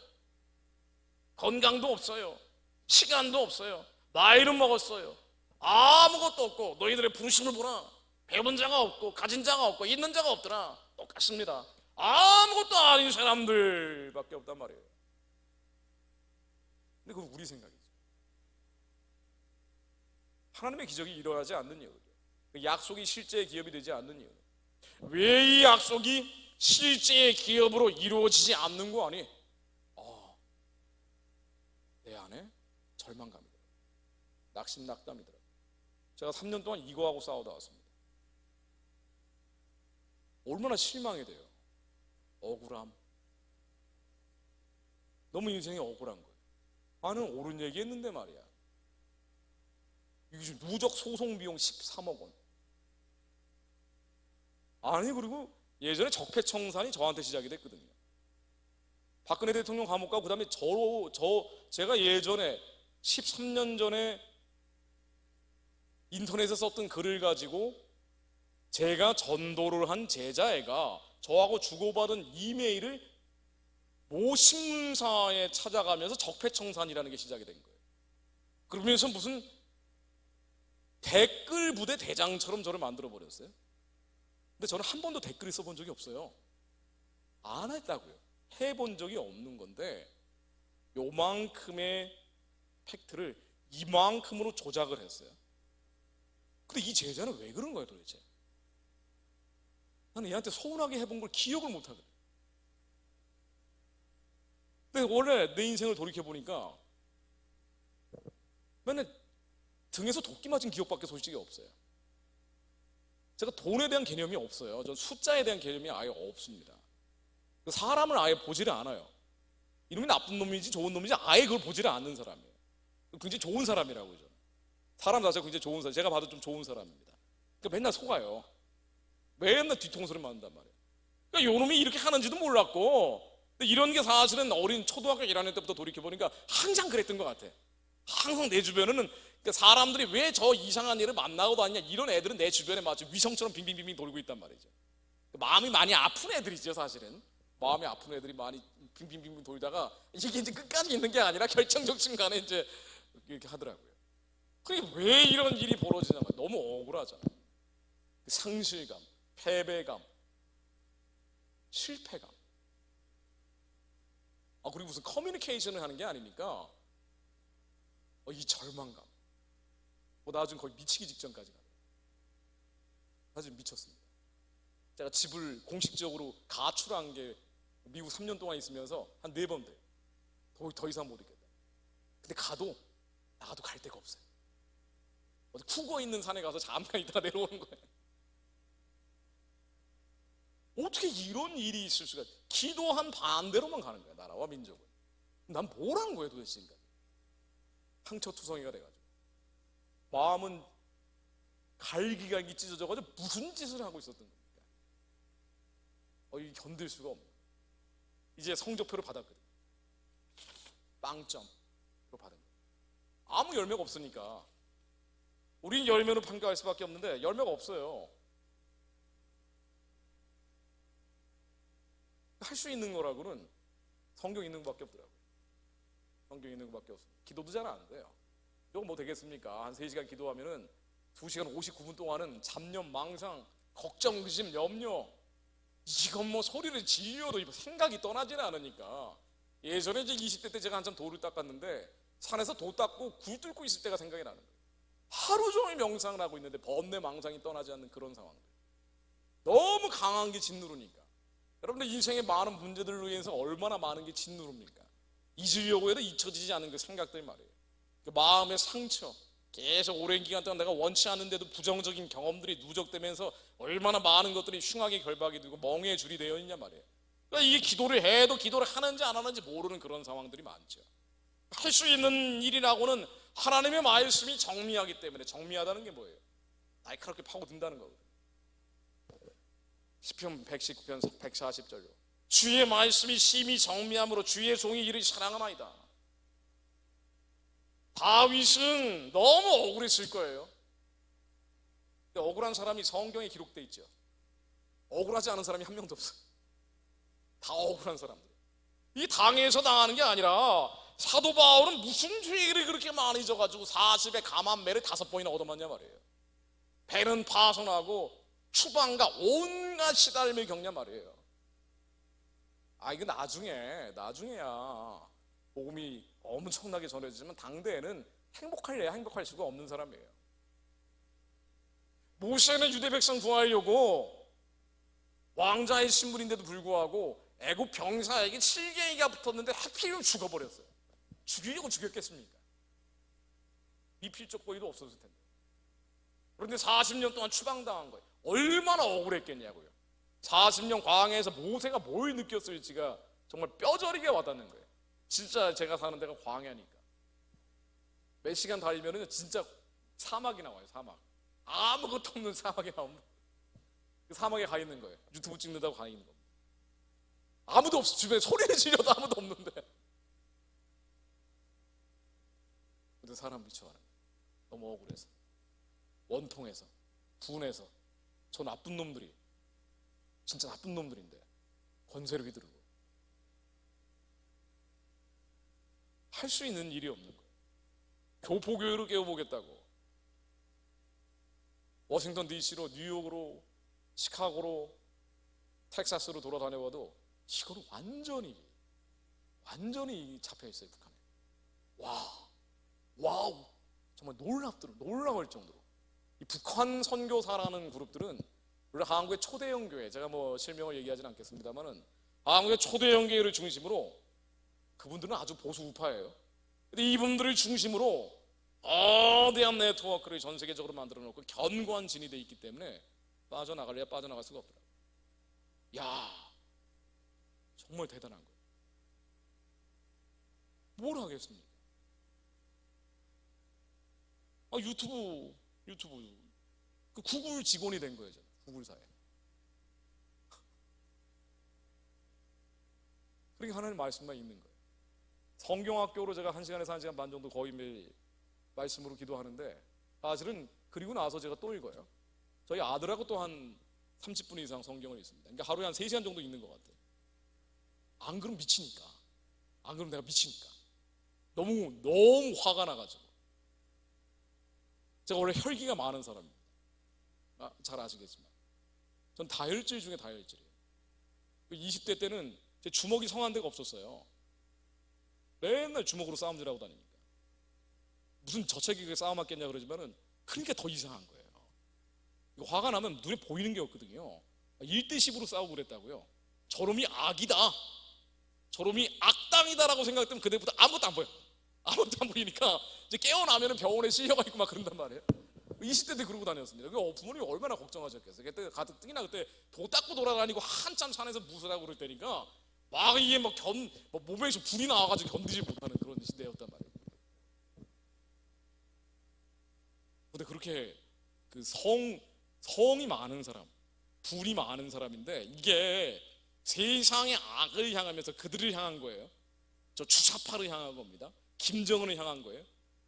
건강도 없어요, 시간도 없어요, 나이는 먹었어요, 아무것도 없고 너희들의 부르심을 보라, 배운 자가 없고 가진 자가 없고 있는 자가 없더라. 똑같습니다. 아무것도 아닌 사람들밖에 없단 말이에요. 근데 그건 우리 생각이죠. 하나님의 기적이 일어나지 않는 이유, 약속이 실제의 기업이 되지 않는 이유, 왜 이 약속이 실제의 기업으로 이루어지지 않는 거 아니? 내 안에 절망감이 들어요. 낙심낙담이 들어요. 제가 3년 동안 이거하고 싸우다 왔습니다. 얼마나 실망이 돼요. 억울함. 너무 인생이 억울한 거예요. 나는 옳은 얘기 했는데 말이야. 이게 지금 누적 소송 비용 13억 원. 아니, 그리고 예전에 적폐청산이 저한테 시작이 됐거든요. 박근혜 대통령 감옥 가고 그다음에 제가 예전에 13년 전에 인터넷에 썼던 글을 가지고 제가 전도를 한 제자애가 저하고 주고받은 이메일을 모 신문사에 찾아가면서 적폐청산이라는 게 시작이 된 거예요. 그러면서 무슨 댓글 부대 대장처럼 저를 만들어 버렸어요. 근데 저는 한 번도 댓글을 써본 적이 없어요. 안 했다고요. 해본 적이 없는 건데 요만큼의 팩트를 이만큼으로 조작을 했어요. 근데 이 제자는 왜 그런 거예요 도대체? 나는 얘한테 서운하게 해본 걸 기억을 못 하거든요. 근데 원래 내 인생을 돌이켜보니까 맨날 등에서 도끼 맞은 기억밖에 솔직히 없어요. 제가 돈에 대한 개념이 없어요. 전 숫자에 대한 개념이 아예 없습니다. 사람을 아예 보지를 않아요. 이놈이 나쁜 놈인지 좋은 놈인지 아예 그걸 보지를 않는 사람이에요. 굉장히 좋은 사람이라고요. 저는. 사람 자체가 굉장히 좋은 사람, 제가 봐도 좀 좋은 사람입니다. 그러니까 맨날 속아요. 맨날 뒤통수를 맞는단 말이에요. 그러니까 요놈이 이렇게 하는지도 몰랐고, 근데 이런 게 사실은 어린 초등학교 1학년 때부터 돌이켜보니까 항상 그랬던 것 같아. 항상 내 주변에는 그러니까 사람들이 왜 저 이상한 일을 만나고 다니냐, 이런 애들은 내 주변에 마치 위성처럼 빙빙빙빙 돌고 있단 말이죠. 마음이 많이 아픈 애들이죠 사실은. 마음이 아픈 애들이 많이 빙빙빙빙 돌다가 이게 이제 끝까지 있는 게 아니라 결정적 순간에 이제 이렇게 하더라고요. 그러니까 왜 이런 일이 벌어지냐면 너무 억울하잖아요. 상실감, 패배감, 실패감. 그리고 무슨 커뮤니케이션을 하는 게 아니니까 이 절망감. 나중에 거의 미치기 직전까지 가요. 나중에 미쳤습니다. 제가 집을 공식적으로 가출한 게 미국 3년 동안 있으면서 한 4번 돼요. 더 이상 못 있겠다. 근데 나가도 갈 데가 없어요. 어디 푸거 있는 산에 가서 잠깐 있다가 내려오는 거예요. 어떻게 이런 일이 있을 수가? 기도한 반대로만 가는 거야, 나라와 민족은. 난 뭘 한 거예요 도대체 지금까지? 상처투성이가 돼가지고 마음은 갈기갈기 찢어져가지고 무슨 짓을 하고 있었던 겁니까? 이게 견딜 수가 없네. 이제 성적표를 받았거든. 빵점으로 받은 거예요. 아무 열매가 없으니까 우린 열매로 평가할 수밖에 없는데 열매가 없어요. 할 수 있는 거라고는 성경 있는 것밖에 없더라고요. 성경 있는 것밖에 없어요. 기도도 잘 안 돼요. 이거 뭐 되겠습니까? 한 3시간 기도하면은 2시간 59분 동안은 잡념, 망상, 걱정, 의심, 염려, 이건 뭐 소리를 질려도 생각이 떠나지는 않으니까. 예전에 이제 20대 때 제가 한참 돌을 닦았는데 산에서 돌 닦고 굴 뚫고 있을 때가 생각이 나는 거예요. 하루 종일 명상을 하고 있는데 번뇌 망상이 떠나지 않는 그런 상황들. 너무 강한 게 짓누르니까. 여러분들 인생의 많은 문제들로 인해서 얼마나 많은 게 짓누릅니까? 잊으려고 해도 잊혀지지 않는 그 생각들 말이에요. 그 마음의 상처, 계속 오랜 기간 동안 내가 원치 않는데도 부정적인 경험들이 누적되면서 얼마나 많은 것들이 흉하게 결박이 되고 멍에 줄이 되어 있냐 말이에요. 그러니까 이게 기도를 해도 기도를 하는지 안 하는지 모르는 그런 상황들이 많죠. 할 수 있는 일이라고는 하나님의 말씀이 정미하기 때문에. 정미하다는 게 뭐예요? 날카롭게 파고든다는 거거든요. 시편 119편 140절로 주의 말씀이 심히 정미함으로 주의 종이 이를 사랑하나이다. 다윗은 너무 억울했을 거예요. 근데 억울한 사람이 성경에 기록돼 있죠. 억울하지 않은 사람이 한 명도 없어요. 다 억울한 사람들. 이 당해서 당하는 게 아니라 사도 바울은 무슨 죄를 그렇게 많이 져가지고 40에 감한매를 5번이나 얻어맞냐 말이에요. 배는 파손하고 추방과 온갖 시달림을 겪냐 말이에요. 이거 나중에야 복음이 엄청나게 전해지지만 당대에는 행복할래야 행복할 수가 없는 사람이에요. 모세는 유대 백성 구하려고 왕자의 신분인데도 불구하고 애굽 병사에게 7개이가 붙었는데 하필이면 죽어버렸어요. 죽이려고 죽였겠습니까? 미필적 고의도 없었을 텐데. 그런데 40년 동안 추방당한 거예요. 얼마나 억울했겠냐고요. 40년 광야에서 모세가 뭘 느꼈을지가 정말 뼈저리게 와닿는 거예요. 진짜 제가 사는 데가 광야니까 몇 시간 달리면 진짜 사막이 나와요. 사막. 아무것도 없는 사막이 나옵니다. 사막에 가 있는 거예요. 유튜브 찍는다고 가 있는 겁니다. 아무도 없어. 주변에 소리를 지르도 아무도 없는데. 근데 사람 미쳐가는 거예요. 너무 억울해서, 원통해서, 분해서. 저 나쁜 놈들이, 진짜 나쁜 놈들인데 권세를 휘두르고 할 수 있는 일이 없는 거예요. 교포교회를 깨워보겠다고 워싱턴 DC로, 뉴욕으로, 시카고로, 텍사스로 돌아다녀봐도 이거는 완전히 잡혀 있어요. 북한에. 와우, 정말 놀라울 정도로. 이 북한 선교사라는 그룹들은 원래 한국의 초대형 교회, 제가 뭐 실명을 얘기하지는 않겠습니다만은 한국의 초대형 교회를 중심으로 그분들은 아주 보수 우파예요. 근데 이분들을 중심으로 거대한 네트워크를 전 세계적으로 만들어 놓고 견고한 진이 돼 있기 때문에 빠져나갈 수가 없더라고요. 야, 정말 대단한 거예요. 뭘 하겠습니까? 유튜브 그 구글 직원이 된 거예요. 구글사에. 그렇게 하나님 말씀만 있는 거예요. 성경학교로 제가 1시간에서 1시간 반 정도 거의 매일 말씀으로 기도하는데, 사실은 그리고 나서 제가 또 읽어요. 저희 아들하고 또 한 30분 이상 성경을 읽습니다. 그러니까 하루에 한 3시간 정도 읽는 것 같아요. 안 그러면 미치니까. 안 그러면 내가 미치니까. 너무 화가 나가지고. 제가 원래 혈기가 많은 사람입니다. 잘 아시겠지만 전 다혈질 중에 다혈질이에요. 20대 때는 제 주먹이 성한 데가 없었어요. 맨날 주먹으로 싸움질하고 다니니까 무슨 저체격에 싸움하겠냐 그러지만은 그러니까 더 이상한 거예요. 화가 나면 눈에 보이는 게 없거든요. 1대 10으로 싸우고 그랬다고요. 저놈이 악이다, 저놈이 악당이다라고 생각했더니 그때부터 아무것도 안 보여. 아무것도 안 보이니까 이제 깨어나면은 병원에 실려가 있고 막 그런단 말이에요. 20대 때 그러고 다녔습니다. 부모님이 얼마나 걱정하셨겠어요. 그때 가뜩이나 그때 도 닦고 돌아다니고 한참 산에서 무술하고 그럴 때니까 막 이게 몸에서 불이 나와가지고 견디지 못하는 그런 시대였단 말이에요. 근데 그렇게 그 성이 많은 사람, 불이 많은 사람인데 이게 세상의 악을 향하면서 그들을 향한 거예요. 저 주사파를 향한 겁니다. 김정은을 향한 거예요.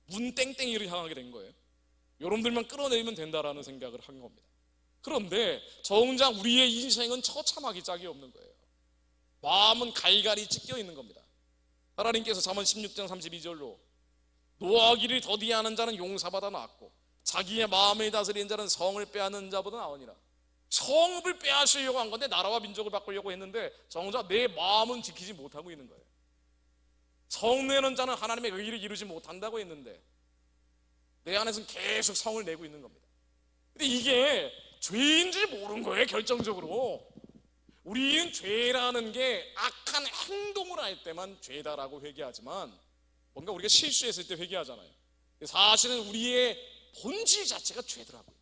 문땡땡이를 향하게 된 거예요. 여러분들만 끌어내리면 된다라는 생각을 한 겁니다. 그런데 정작 우리의 인생은 처참하기 짝이 없는 거예요. 마음은 갈갈이 찢겨 있는 겁니다. 하나님께서 잠언 16장 32절로 노하기를 더디하는 자는 용사보다 낫고 자기의 마음을 다스리는 자는 성을 빼앗는 자보다 나으니라. 성읍을 빼앗으려고 한 건데, 나라와 민족을 바꾸려고 했는데 정작 내 마음은 지키지 못하고 있는 거예요. 성내는 자는 하나님의 의를 이루지 못한다고 했는데 내 안에서는 계속 성을 내고 있는 겁니다. 근데 이게 죄인 줄 모르는 거예요. 결정적으로 우리는 죄라는 게 악한 행동을 할 때만 죄다라고 회개하지만, 뭔가 우리가 실수했을 때 회개하잖아요. 사실은 우리의 본질 자체가 죄더라고요.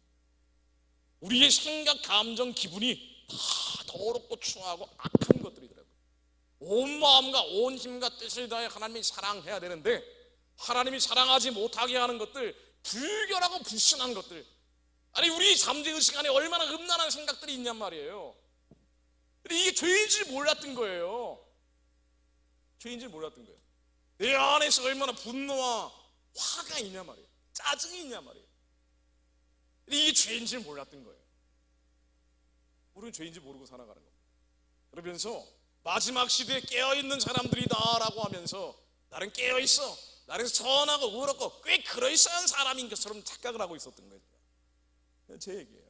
우리의 생각, 감정, 기분이 다 더럽고 추하고 악한 것들이더라고요. 온 마음과 온 힘과 뜻을 다해 하나님이 사랑해야 되는데 하나님이 사랑하지 못하게 하는 것들, 불결하고 불순한 것들, 아니 우리 잠재의 시간에 얼마나 음란한 생각들이 있냔 말이에요. 근데 이게 죄인 줄 몰랐던 거예요. 죄인 줄 몰랐던 거예요. 내 안에서 얼마나 분노와 화가 있냐 말이에요. 짜증이 있냐 말이에요. 근데 이게 죄인 줄 몰랐던 거예요. 우리는 죄인 줄 모르고 살아가는 겁니다. 그러면서 마지막 시대에 깨어있는 사람들이다 라고 하면서 나는 깨어있어, 나는 선하고 의롭고 꽤 그럴싸한 사람인 것처럼 착각을 하고 있었던 거예요. 제 얘기예요.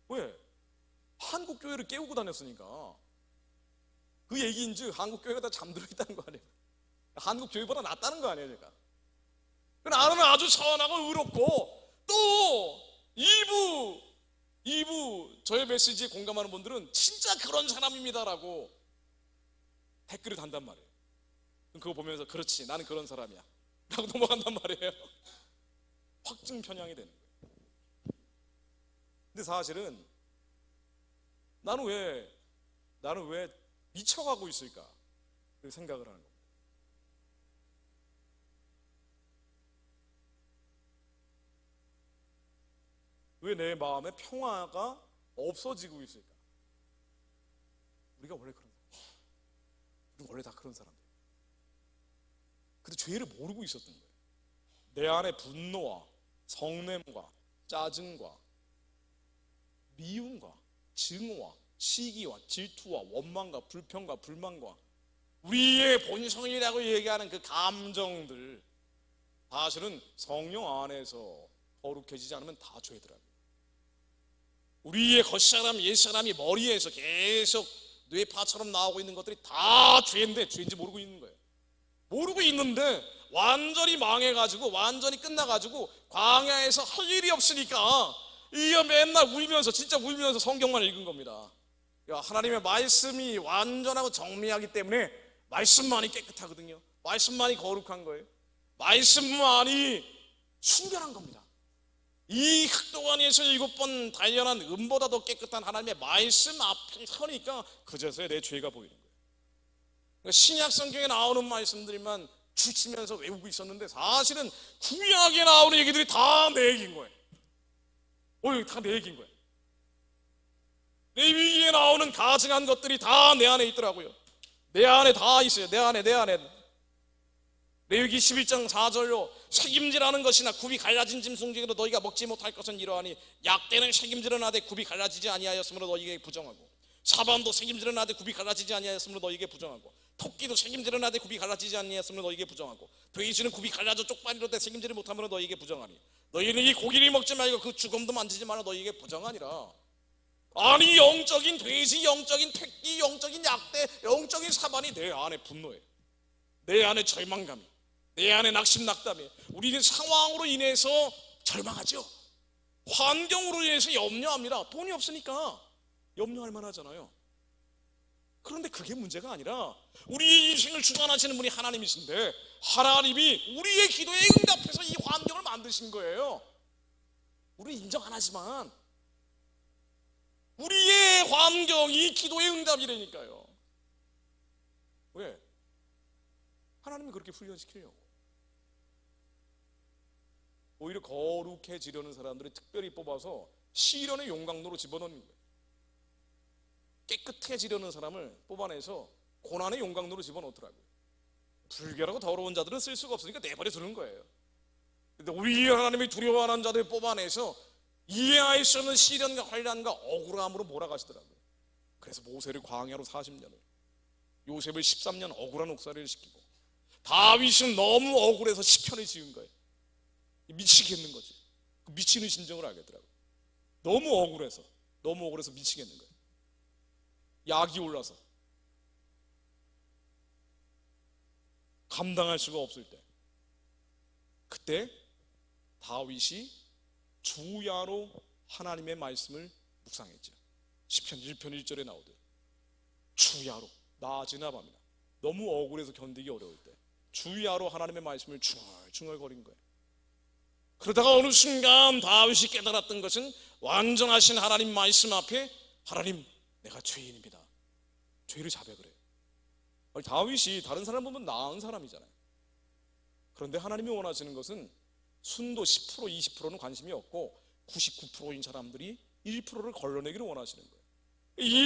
왜? 한국 교회를 깨우고 다녔으니까. 그 얘기인즉 한국 교회가 다 잠들어 있다는 거 아니에요. 한국 교회보다 낫다는 거 아니에요, 제가. 나는 아주 선하고 의롭고, 또 일부 저의 메시지에 공감하는 분들은 진짜 그런 사람입니다라고 댓글을 단단 말이에요. 그거 보면서 그렇지, 나는 그런 사람이야 라고 넘어간단 말이에요. 확증 편향이 되는 거예요. 근데 사실은 나는 왜 미쳐가고 있을까? 그 생각을 하는 겁니다. 왜 내 마음에 평화가 없어지고 있을까? 우리가 원래 그런 사람, 우리 원래 다 그런 사람들. 근데 죄를 모르고 있었던 거예요. 내 안에 분노와 성냄과 짜증과 미움과 증오와 시기와 질투와 원망과 불평과 불만과 우리의 본성이라고 얘기하는 그 감정들, 사실은 성령 안에서 거룩해지지 않으면 다 죄더라고요. 우리의 겉사람 옛사람이 머리에서 계속 뇌파처럼 나오고 있는 것들이 다 죄인데 죄인지 모르고 있는 거예요. 모르고 있는데 완전히 망해가지고 완전히 끝나가지고 광야에서 할 일이 없으니까 이거 맨날 울면서, 진짜 울면서 성경만 읽은 겁니다. 하나님의 말씀이 완전하고 정밀하기 때문에 말씀만이 깨끗하거든요. 말씀만이 거룩한 거예요. 말씀만이 순결한 겁니다. 이 흑도가니에서 7번 단련한 은보다 더 깨끗한 하나님의 말씀 앞에 서니까 그제서야 내 죄가 보이는 거예요. 그러니까 신약 성경에 나오는 말씀들만 주치면서 외우고 있었는데 사실은 구약에 나오는 얘기들이 다 내 얘기인 거예요. 다 내 얘기인 거예요. 레위기에 나오는 가증한 것들이 다 내 안에 있더라고요. 내 안에 다 있어요. 내 안에. 레위기 11장 4절로 책임지라는 것이나 굽이 갈라진 짐승 중에도 너희가 먹지 못할 것은 이러하니 약대는 책임지는 하되 굽이 갈라지지 아니하였으므로 너희에게 부정하고 사반도 책임지는 하되 굽이 갈라지지 아니하였으므로 너희에게 부정하고 토끼도 책임지는 하되 굽이 갈라지지 아니하였으므로 너희에게 부정하고 돼지는 굽이 갈라져 쪽발이로 되 책임지를 못하므로 너희에게 부정하니 너희는 이 고기를 먹지 말고 그 죽음도 만지지 말아 너희에게 부정하니라. 아니, 영적인 돼지, 영적인 토끼, 영적인 약대, 영적인 사반이 내 안에 분노해, 내 안에 절망감이, 내 안에 낙심낙담이. 우리는 상황으로 인해서 절망하죠. 환경으로 인해서 염려합니다. 돈이 없으니까 염려할 만하잖아요. 그런데 그게 문제가 아니라 우리 인생을 주관하시는 분이 하나님이신데 하나님이 우리의 기도에 응답해서 이 환경을 만드신 거예요. 우리는 인정 안 하지만 우리의 환경이 기도의 응답이라니까요. 왜? 하나님이 그렇게 훈련시키려고. 오히려 거룩해지려는 사람들이 특별히 뽑아서 시련의 용광로로 집어넣는 거예요. 깨끗해지려는 사람을 뽑아내서 고난의 용광로로 집어넣더라고요. 불결하고 더러운 자들은 쓸 수가 없으니까 내버려 두는 거예요. 근데 우리 하나님이 두려워하는 자들 뽑아내서 이해할 수 없는 시련과 환난과 억울함으로 몰아가시더라고요. 그래서 모세를 광야로 40년을, 요셉을 13년 억울한 옥살이를 시키고, 다윗은 너무 억울해서 시편을 지은 거예요. 미치겠는 거지. 미치는 심정을 알겠더라고요. 너무 억울해서 미치겠는 거예요. 약이 올라서 감당할 수가 없을 때, 그때 다윗이 주야로 하나님의 말씀을 묵상했죠. 시편 1편 1절에 나오듯 주야로, 낮이나 밤이나 너무 억울해서 견디기 어려울 때 주야로 하나님의 말씀을 중얼중얼거린 거예요. 그러다가 어느 순간 다윗이 깨달았던 것은 완전하신 하나님 말씀 앞에, 하나님, 내가 죄인입니다, 죄를 자백을 해요. 아니, 다윗이 다른 사람 보면 나은 사람이잖아요. 그런데 하나님이 원하시는 것은 순도 10% 20%는 관심이 없고 99%인 사람들이 1%를 걸러내기를 원하시는 거예요.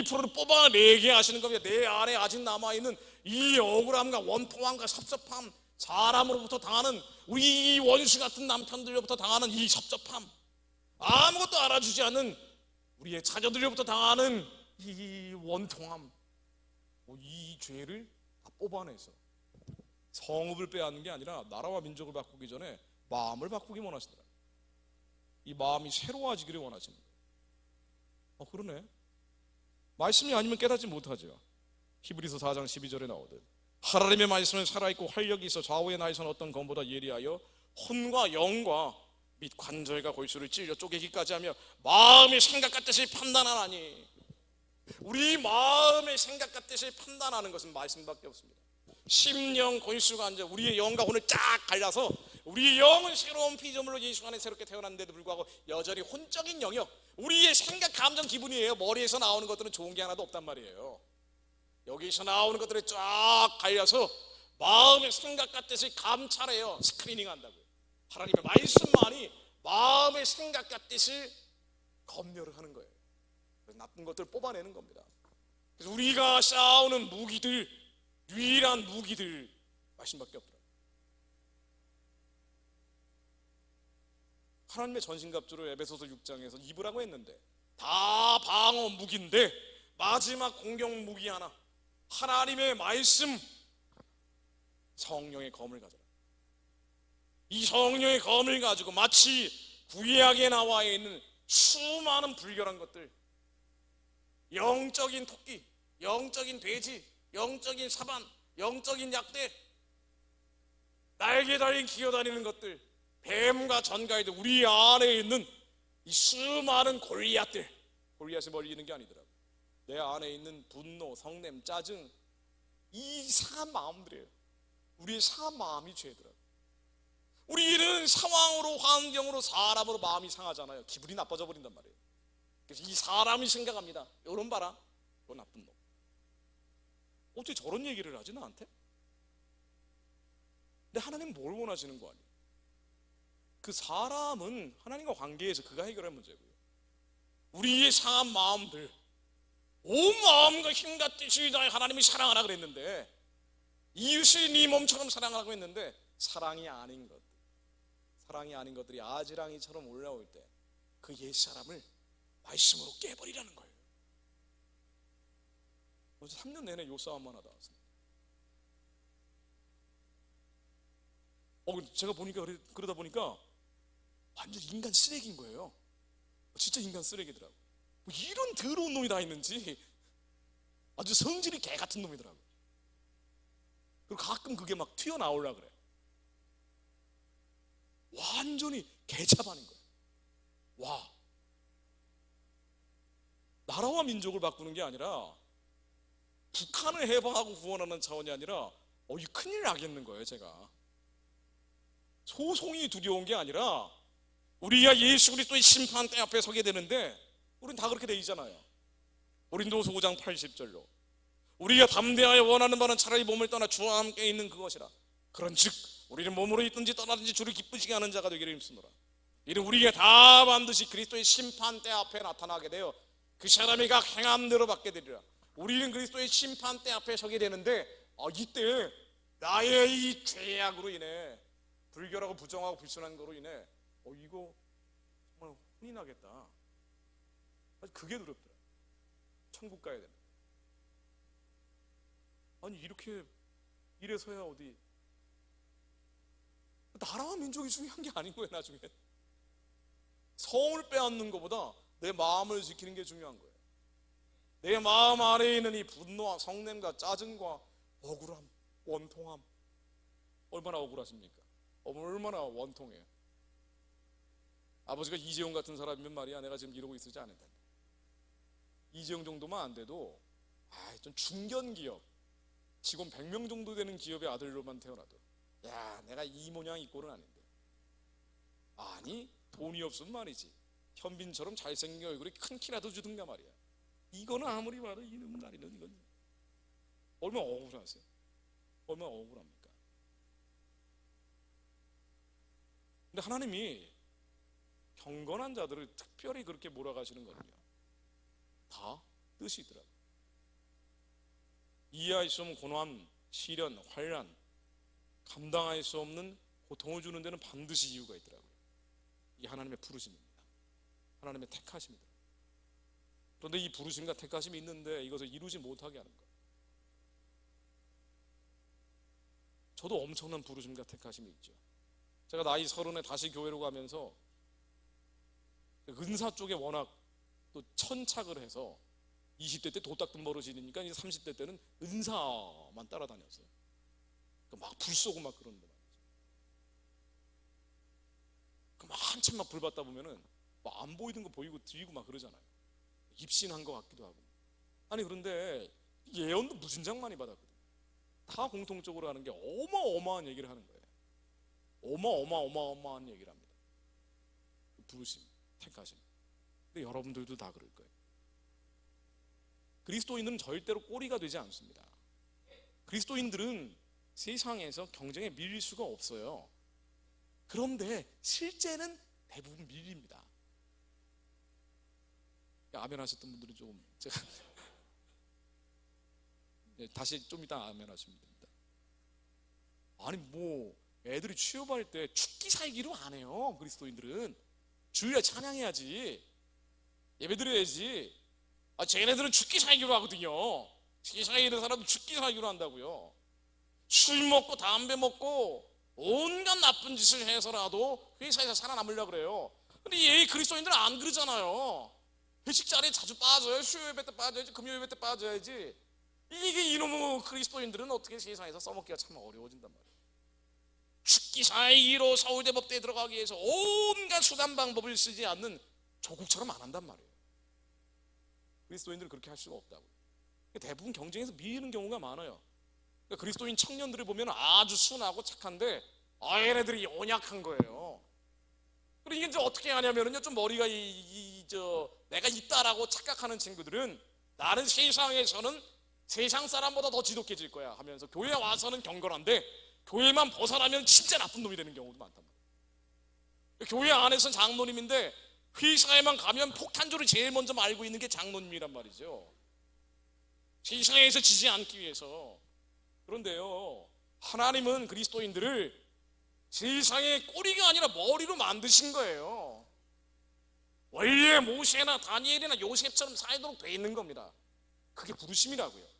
1%를 뽑아내게 하시는 겁니다. 내 안에 아직 남아있는 이 억울함과 원통함과 섭섭함, 사람으로부터 당하는, 우리 원수 같은 남편들로부터 당하는 이 섭섭함, 아무것도 알아주지 않는 우리의 자녀들로부터 당하는 이 원통함, 이 죄를 다 뽑아내서 성읍을 빼앗는 게 아니라 나라와 민족을 바꾸기 전에 마음을 바꾸기 원하시더라. 이 마음이 새로워지기를 원하시는 거예요. 그러네. 말씀이 아니면 깨닫지 못하죠. 히브리서 4장 12절에 나오듯 하나님의 말씀은 살아있고 활력이 있어 좌우의 날선 어떤 검보다 예리하여 혼과 영과 및 관절과 골수를 찔려 쪼개기까지 하며 마음의 생각과 뜻을 판단하나니. 우리 마음의 생각과 뜻을 판단하는 것은 말씀밖에 없습니다. 심령 골수가 앉아 우리의 영과 혼을 쫙 갈라서 우리의 영은 새로운 피조물로 예수 안에 새롭게 태어났는데도 불구하고 여전히 혼적인 영역, 우리의 생각, 감정, 기분이에요. 머리에서 나오는 것들은 좋은 게 하나도 없단 말이에요. 여기서 나오는 것들을 쫙 갈려서 마음의 생각과 뜻을 감찰해요. 스크리닝 한다고요. 하나님의 말씀만이 마음의 생각과 뜻을 검열을 하는 거예요. 그래서 나쁜 것들을 뽑아내는 겁니다. 그래서 우리가 싸우는 무기들, 유일한 무기들 말씀밖에 없더라고요. 하나님의 전신갑주를 에베소서 6장에서 입으라고 했는데 다 방어 무기인데 마지막 공격 무기 하나, 하나님의 말씀, 성령의 검을 가져라. 이 성령의 검을 가지고 마치 구약에 나와 있는 수많은 불결한 것들, 영적인 토끼, 영적인 돼지, 영적인 사반, 영적인 약대, 날개 달린 기어다니는 것들, 뱀과 전갈들, 우리 안에 있는 이 수많은 골리앗들, 골리앗이 멀리 있는 게 아니더라고요. 내 안에 있는 분노, 성냄, 짜증, 이 상한 마음들이에요. 우리의 상한 마음이 죄더라고요. 우리는 상황으로, 환경으로, 사람으로 마음이 상하잖아요. 기분이 나빠져 버린단 말이에요. 그래서 이 사람이 생각합니다. 요런 봐라, 요 나쁜 놈. 어떻게 저런 얘기를 하지 나한테? 근데 하나님은 뭘 원하시는 거 아니에요? 그 사람은 하나님과 관계에서 그가 해결할 문제고요. 우리의 상한 마음들, 온 마음과 힘과 뜻을 다해 하나님이 사랑하라 그랬는데, 이웃을 네 몸처럼 사랑하라고 했는데 사랑이 아닌 것들, 사랑이 아닌 것들이 아지랑이처럼 올라올 때 그 옛사람을 말씀으로 깨버리라는 거예요. 그래서 3년 내내 요 싸움만 하다 왔습니다. 제가 보니까 그러다 보니까 완전 인간 쓰레기인 거예요. 진짜 인간 쓰레기더라고. 뭐 이런 더러운 놈이 다 있는지 아주 성질이 개 같은 놈이더라고. 그리고 가끔 그게 막 튀어나오려고 그래. 완전히 개차반인 거예요. 와, 나라와 민족을 바꾸는 게 아니라 북한을 해방하고 구원하는 차원이 아니라 이 큰일 나겠는 거예요. 제가 소송이 두려운 게 아니라 우리가 예수 그리스도의 심판대 앞에 서게 되는데, 우린 다 그렇게 돼 있잖아요. 고린도서 5장 80절로 우리가 담대하여 원하는 바는 차라리 몸을 떠나 주와 함께 있는 그것이라. 그런즉 우리는 몸으로 있든지 떠나든지 주를 기쁘시게 하는 자가 되기를 힘쓰노라. 이는 우리가 다 반드시 그리스도의 심판대 앞에 나타나게 되어 그 사람이 각 행함대로 받게 되리라. 우리는 그리스도의 심판대 앞에 서게 되는데 이때 나의 이 죄악으로 인해, 불결하고 부정하고 불순한 거로 인해 이거 정말 혼이 나겠다. 그게 두렵더라. 천국 가야 된다. 아니 이렇게 이래서야 어디 나라와 민족이 중요한 게 아닌 거예요. 나중에 성을 빼앗는 것보다 내 마음을 지키는 게 중요한 거예요. 내 마음 안에 있는 이 분노와 성냄과 짜증과 억울함, 원통함, 얼마나 억울하십니까? 얼마나 원통해요. 아버지가 이재용 같은 사람이면 말이야, 내가 지금 이러고 있지 않을 텐데. 이재용 정도만 안 돼도 좀 중견기업, 직원 100명 정도 되는 기업의 아들로만 태어나도 야, 내가 이 모양 이 꼴은 아닌데. 아니, 돈이 없으면 말이지, 현빈처럼 잘생긴 얼굴에 큰 키라도 주든가 말이야. 이거는 아무리 봐도 이놈 나리는 이건 얼마나 억울하세요? 얼마나 억울합니까? 근데 하나님이 경건한 자들을 특별히 그렇게 몰아가시는 거는요, 다 뜻이 있더라고요. 이해할 수 없는 고난, 시련, 환난, 감당할 수 없는 고통을 주는 데는 반드시 이유가 있더라고요. 이 하나님의 부르심입니다. 하나님의 택하심이다. 그런데 이 부르심과 택하심이 있는데 이것을 이루지 못하게 하는 거예요. 저도 엄청난 부르심과 택하심이 있죠. 제가 나이 30에 다시 교회로 가면서 은사 쪽에 워낙 또 천착을 해서 20대 때 도닦던 버릇이 있으니까 이제 30대 때는 은사만 따라다녔어요. 막 불 쏘고 막 그러는데 말이죠. 막 한참 막 불 받다 보면은 막 안 보이던 거 보이고 드리고 막 그러잖아요. 입신한 것 같기도 하고. 아니 그런데 예언도 무진장 많이 받았거든요. 다 공통적으로 하는 게 어마어마한 얘기를 하는 거예요. 어마어마한 얘기를 합니다. 부르심, 택하심. 근데 여러분들도 다 그럴 거예요. 그리스도인들은 절대로 꼬리가 되지 않습니다. 그리스도인들은 세상에서 경쟁에 밀릴 수가 없어요. 그런데 실제는 대부분 밀립니다. 아멘 하셨던 분들은 좀 제가 네, 다시 좀 이따 아멘 하시면 됩니다. 아니 뭐 애들이 취업할 때 죽기 살기로 안 해요. 그리스도인들은 주일에 찬양해야지, 예배드려야지. 쟤네들은 죽기 살기로 하거든요. 세상에 있는 사람은 죽기 살기로 한다고요. 술 먹고 담배 먹고 온갖 나쁜 짓을 해서라도 회사에서 살아남으려고 그래요. 근데 이 그리스도인들은 안 그러잖아요. 회식 자리에 자주 빠져요. 수요 예배 때 빠져야지, 금요 예배 때 빠져야지. 이게 이놈의 그리스도인들은 어떻게 세상에서 써먹기가 참 어려워진단 말이에요. 죽기 살기로 서울대법대에 들어가기 위해서 온갖 수단 방법을 쓰지 않는 조국처럼 안 한단 말이에요. 그리스도인들은 그렇게 할 수가 없다고. 대부분 경쟁에서 밀리는 경우가 많아요. 그러니까 그리스도인 청년들을 보면 아주 순하고 착한데 얘네들이 연약한 거예요. 그리고 이게 이제 어떻게 하냐면요, 좀 머리가 내가 있다라고 착각하는 친구들은 나는 세상에서는 세상 사람보다 더 지독해질 거야 하면서 교회 와서는 경건한데 교회만 벗어나면 진짜 나쁜 놈이 되는 경우도 많단 말이에요. 교회 안에서는 장로님인데 회사에만 가면 폭탄주를 제일 먼저 알고 있는 게 장로님이란 말이죠. 세상에서 지지 않기 위해서. 그런데요, 하나님은 그리스도인들을 세상의 꼬리가 아니라 머리로 만드신 거예요. 원래 모세나 다니엘이나 요셉처럼 살도록 돼 있는 겁니다. 그게 부르심이라고요.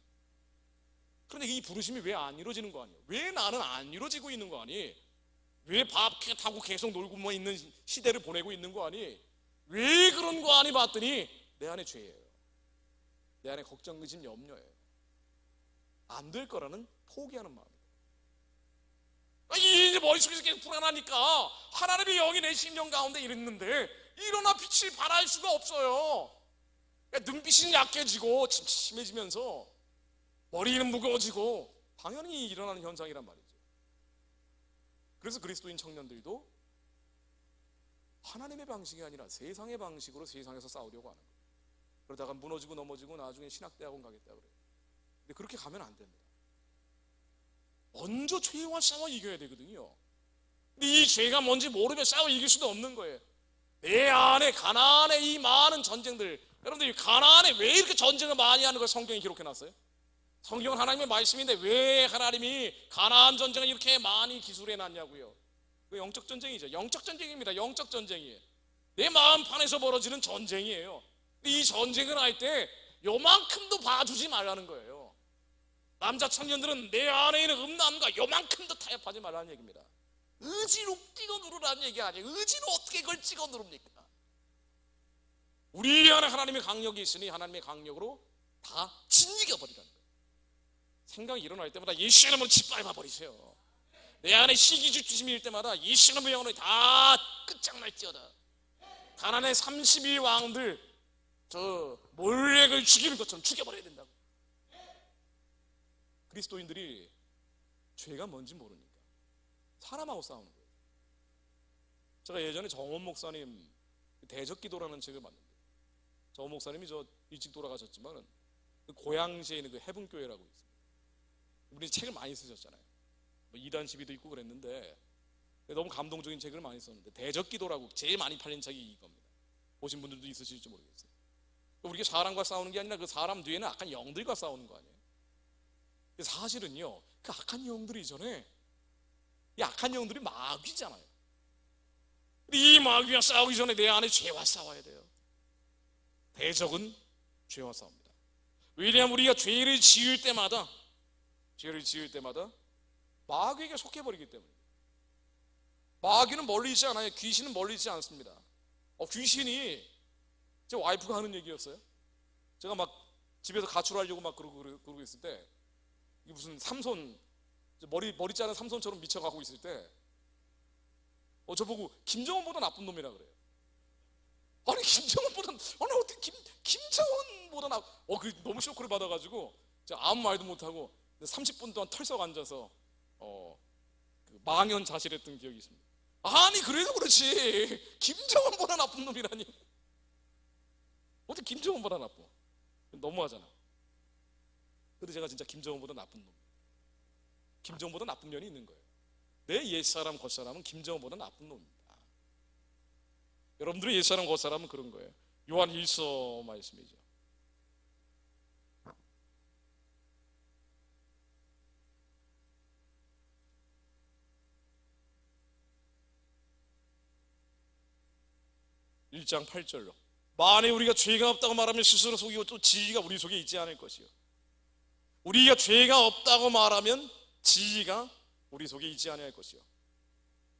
그런데 이 부르심이 왜 안 이루어지는 거 아니에요? 왜 나는 안 이루어지고 있는 거 아니? 왜 밥 타고 계속 놀고만 있는 시대를 보내고 있는 거 아니? 왜 그런 거 아니 봤더니 내 안에 죄예요. 내 안에 걱정, 의심, 염려예요. 안 될 거라는 포기하는 마음이에요. 이제 머릿속에서 계속 불안하니까 하나님의 영이 내 심령 가운데 있는데 일어나 빛을 발할 수가 없어요. 눈빛이 약해지고 침침해지면서 머리는 무거워지고 당연히 일어나는 현상이란 말이죠. 그래서 그리스도인 청년들도 하나님의 방식이 아니라 세상의 방식으로 세상에서 싸우려고 하는 거예요. 그러다가 무너지고 넘어지고 나중에 신학대학원 가겠다 그래요. 근데 그렇게 가면 안 됩니다. 먼저 죄와 싸워 이겨야 되거든요. 근데 이 죄가 뭔지 모르면 싸워 이길 수도 없는 거예요. 내 안에 가나안의 이 많은 전쟁들, 여러분들 가나안에 왜 이렇게 전쟁을 많이 하는 걸 성경에 기록해 놨어요? 성경은 하나님의 말씀인데 왜 하나님이 가나안 전쟁을 이렇게 많이 기술해 놨냐고요. 그 영적 전쟁이죠. 영적 전쟁입니다. 영적 전쟁이에요. 내 마음판에서 벌어지는 전쟁이에요. 근데 이 전쟁을 할 때 요만큼도 봐주지 말라는 거예요. 남자 청년들은 내 안에 있는 음란과 요만큼도 타협하지 말라는 얘기입니다. 의지로 찍어 누르라는 얘기 아니에요. 의지로 어떻게 그걸 찍어 누릅니까? 우리 안에 하나님의 강력이 있으니 하나님의 강력으로 다 짓이겨 버리라는 거예요. 생각이 일어날 때마다 예수 이름으로 짓밟아 버리세요. 내 안에 시기주심이 일 때마다 예수 이름의 영으로 다 끝장날지어다. 가나안의 32왕들 저 몰렉을 죽이는 것처럼 죽여버려야 된다고. 그리스도인들이 죄가 뭔지 모르니까 사람하고 싸우는 거예요. 제가 예전에 정원 목사님 대적기도라는 책을 봤는데, 정원 목사님이 저 일찍 돌아가셨지만 그 고양시에 있는 그 해분교회라고 있습니다. 이분이 책을 많이 쓰셨잖아요. 뭐 2단 시비도 있고 그랬는데 너무 감동적인 책을 많이 썼는데 대적기도라고 제일 많이 팔린 책이 이겁니다. 보신 분들도 있으실지 모르겠어요. 우리가 사람과 싸우는 게 아니라 그 사람 뒤에는 악한 영들과 싸우는 거 아니에요. 사실은요, 그 악한 영들이 전에 이 악한 영들이 마귀잖아요. 이 마귀와 싸우기 전에 내 안에 죄와 싸워야 돼요. 대적은 죄와 싸웁니다. 왜냐하면 우리가 죄를 지을 때마다 마귀에게 속해버리기 때문에. 마귀는 멀리 있지 않아요. 귀신은 멀리 있지 않습니다. 귀신이 제 와이프가 하는 얘기였어요. 제가 막 집에서 가출하려고 막 그러고 있을 때 이게 무슨 삼손, 머리 자른 삼손처럼 미쳐가고 있을 때 저보고 김정은보다 나쁜 놈이라 그래요. 아니 김정은보다, 아니 어떻게 김정은보다 그 너무 쇼크를 받아가지고 제가 아무 말도 못하고 30분 동안 털썩 앉아서 그 망연자실했던 기억이 있습니다. 아니 그래도 그렇지 김정은보다 나쁜 놈이라니. 어떻게 김정은보다 나빠? 너무하잖아. 근데 제가 진짜 김정은보다 나쁜 놈, 김정은보다 나쁜 면이 있는 거예요. 내 옛사람 겉사람은 김정은보다 나쁜 놈입니다. 여러분들의 옛사람 겉사람은 그런 거예요. 요한일서 말씀이죠. 일장 8절로 만일 우리가 죄가 없다고 말하면 스스로 속이고 또 지위가 우리 속에 있지 않을 것이요 우리가 죄가 없다고 말하면 지위가 우리 속에 있지 않을 것이요